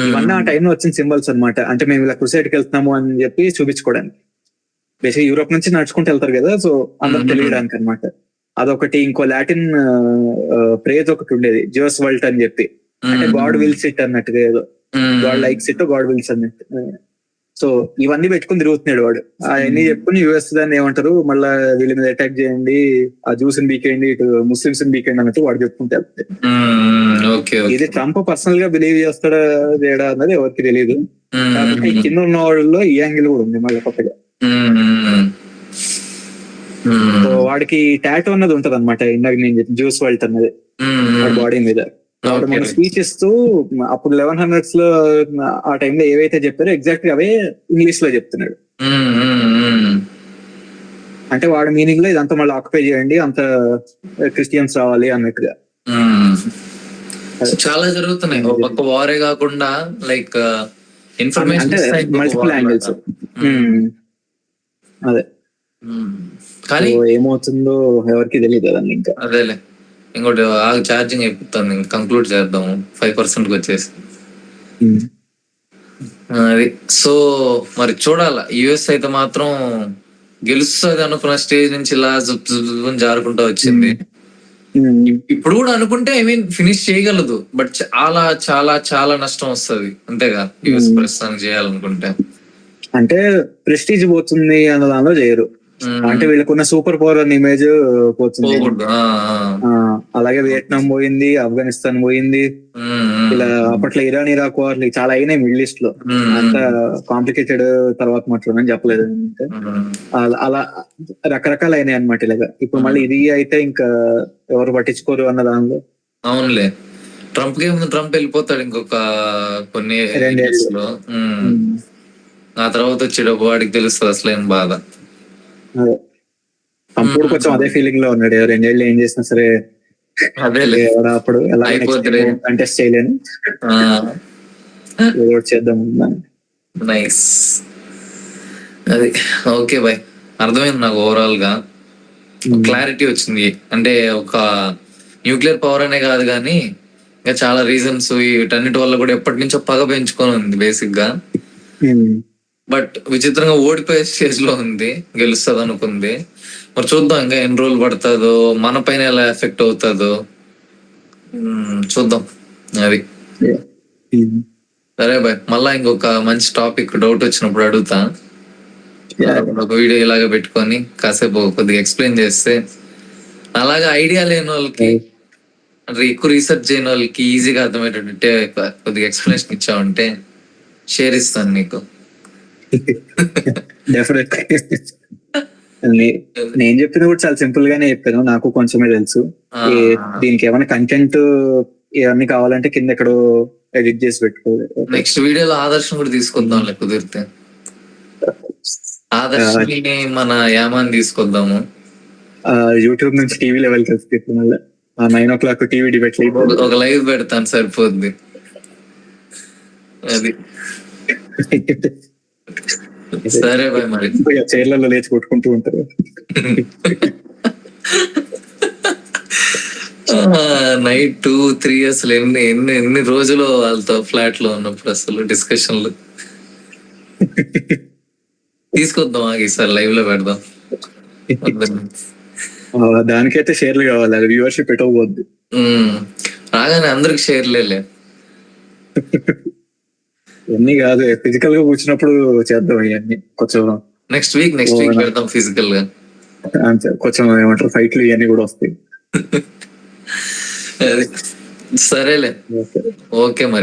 Speaker 2: ఇవన్నీ ఆ టైంలో వచ్చిన సింబల్స్ అనమాట. అంటే మేము ఇలా క్రూసైడ్ కి వెళ్తున్నాము అని చెప్పి చూపించుకోవడానికి. బేసిక్ యూరోప్ నుంచి నడుచుకుంటూ వెళ్తారు కదా, సో అందరూ తెలియడానికి అనమాట. అదొకటి. ఇంకో లాటిన్ ప్రేజ్ ఒకటి ఉండేది, జోస్ వల్ట్ అని చెప్పి, అంటే గాడ్ విల్స్ ఇట్ అన్నట్టుగా, ఏదో God likes it, God wills అన్నట్టు. సో ఇవన్నీ పెట్టుకుని తిరుగుతున్నాడు వాడు. అవన్నీ చెప్పుకుని యుఎస్ దాన్ని ఏమంటారు మళ్ళా వీళ్ళ మీద అటాక్ చేయండి, ఆ జ్యూస్ ని బీకేయండి, ఇటు ముస్లిమ్స్ ని బీకేయండి అన్నట్టు వాడు చెప్పుకుంటారు. ఇది ట్రంప్ పర్సనల్ గా బిలీవ్ చేస్తాడా చేయడా అన్నది ఎవరికి తెలియదు. కాబట్టి కింద ఉన్న వాళ్ళలో ఈ యాంగిల్ కూడా ఉంది మళ్ళీ కొత్తగా. సో వాడికి టాటూ అన్నది ఉంటది అనమాట, ఇందాక నేను చెప్పి జ్యూస్ వల్ట్ అన్నది వాడి బాడీ మీద. వాడు మన స్పీచ్ ఇస్తూ అప్పుడు 1100s లో ఆ టైంలో ఏవైతే చెప్పారో ఎగ్జాక్ట్ గా అవే ఇంగ్లీష్ లో చెప్తున్నాడు. అంటే వాడి మీనింగ్ లో ఇదంతా మళ్ళీ ఆక్యుపై చేయండి, అంత క్రిస్టియన్స్ రావాలి అన్నట్టుగా.
Speaker 1: చాలా జరుగుతున్నాయి ఒక పక్క వారే కాకుండా, లైక్ ఇన్ఫర్మేషన్
Speaker 2: అంటే మల్టిపుల్ యాంగిల్స్. అదే
Speaker 1: కానీ
Speaker 2: ఏమవుతుందో ఎవరికి తెలియదు కదండి ఇంకా.
Speaker 1: అదేలే. ఇంకోటి ఛార్జింగ్ అయిపోతుంది, కంక్లూడ్ చేద్దాము 5% వచ్చేసి. అది సో మరి చూడాల. యుఎస్ అయితే మాత్రం గెలుస్తుంది అనుకున్న స్టేజ్ నుంచి ఇలా జారుకుంటూ వచ్చింది. ఇప్పుడు కూడా అనుకుంటే ఫినిష్ చేయగలదు, బట్ చాలా చాలా చాలా నష్టం వస్తుంది అంతేగా యుఎస్ ప్రస్తుతానికి చేయాలనుకుంటే.
Speaker 2: అంటే ప్రెస్టీజ్ పోతుంది అన్న దానిలో చేయరు. అంటే వీళ్ళకున్న సూపర్ పవర్ అనే ఇమేజ్ పోతుంది. అలాగే వియట్నాం పోయింది, ఆఫ్ఘనిస్తాన్ పోయింది, ఇలా అప్పట్లో ఇరాన్ ఇరాక్ వార్లు చాలా అయినాయి మిడిల్ ఈస్ట్ లో. అంత కాంప్లికేటెడ్ తర్వాత మాత్రం చెప్పలేదు. అలా రకరకాలు అయినాయి అనమాట ఇలాగా. ఇప్పుడు మళ్ళీ ఇది అయితే ఇంకా ఎవరు పట్టించుకోరు అన్న దానిలో.
Speaker 1: అవునులే. ట్రంప్ వెళ్ళిపోతాడు ఇంకొక కొన్ని 2 ఏళ్లలో. ఆ తర్వాత వచ్చేటప్పుడు వాడికి తెలుస్తుంది అసలేం బాధ.
Speaker 2: అప్పుడు కొంచెం అదే ఫీలింగ్ లో ఉన్నాడు, 2 ఏళ్ళు ఏం చేసినా సరే అప్పుడు కంటెస్ట్ చేయలేను, చేద్దాం.
Speaker 1: నైస్. అది ఓకే బాయ్, అర్థమైంది నాకు. ఓవరాల్ గా క్లారిటీ వచ్చింది. అంటే ఒక న్యూక్లియర్ పవర్ అనే కాదు కానీ ఇంకా చాలా రీజన్స్ వీటన్నిటి వల్ల కూడా ఎప్పటి నుంచో పగ పెంచుకొని ఉంది బేసిక్ గా. బట్ విచిత్రంగా ఓడిపోయే స్టేజ్ లో ఉంది, గెలుస్తుంది అనుకుంది. మరి చూద్దాం ఇంకా ఎన్ని రోజులు పడుతుందో, మన పైన ఎలా ఎఫెక్ట్ అవుతుందో చూద్దాం. అది సరే బాయ్, మళ్ళా ఇంకొక మంచి టాపిక్ డౌట్ వచ్చినప్పుడు అడుగుతా. ఒక వీడియో ఇలాగ పెట్టుకొని కాసేపు కొద్దిగా ఎక్స్ప్లెయిన్ చేస్తే, అలాగా ఐడియా లేని వాళ్ళకి అంటే ఎక్కువ రీసెర్చ్ చేయని వాళ్ళకి ఈజీగా అర్థమయ్యేటట్టు కొద్దిగా ఎక్స్ప్లెనేషన్ ఇచ్చావంటే షేర్ ఇస్తాను నీకు.
Speaker 2: నేను చెప్పింది కూడా చాలా సింపుల్ గానే చెప్పాను, నాకు కొంచెమే తెలుసు. దీనికి ఏమైనా కంటెంట్ ఇవన్నీ కావాలంటే కింద ఎక్కడో ఎడిట్ చేసి పెట్టుకోవాలి.
Speaker 1: నెక్స్ట్ వీడియోలో ఆదర్శం కూడా తీసుకొద్దాం కుదిరితే. ఆదర్శని మన యామాన్ తీసుకొద్దాము.
Speaker 2: యూట్యూబ్ నుంచి టీవీ లెవెల్ కి వస్తే 9 o'clock టీవీ డిబేట్
Speaker 1: ఒక లైవ్ పెడతాను సరిపోద్ది. అది సరే బాయ్ మరి.
Speaker 2: చైర్లలో లేచి కొట్టుకుంటూ ఉంటారు.
Speaker 1: నైట్ 2-3 అసలు ఎన్ని రోజులు వాళ్ళతో ఫ్లాట్ లో ఉన్నప్పుడు అసలు డిస్కషన్లు తీసుకొద్దాం ఈసారి లైవ్ లో పెడదాం.
Speaker 2: దానికైతే షేర్లు కావాలి, అది వ్యూవర్షిప్ పెట్టకపోద్ది.
Speaker 1: రాగానే అందరికి షేర్లేలే.
Speaker 2: ఇవన్నీ కాదు, ఫిజికల్ గా కూర్చున్నప్పుడు చేద్దాం ఇవన్నీ. కొంచెం
Speaker 1: నెక్స్ట్ వీక్ పెడదాం ఫిజికల్ గా.
Speaker 2: అంతే, కొంచెం ఏమంటారు ఫైట్లు ఇవన్నీ కూడా వస్తాయి.
Speaker 1: సరేలే, ఓకే మరి.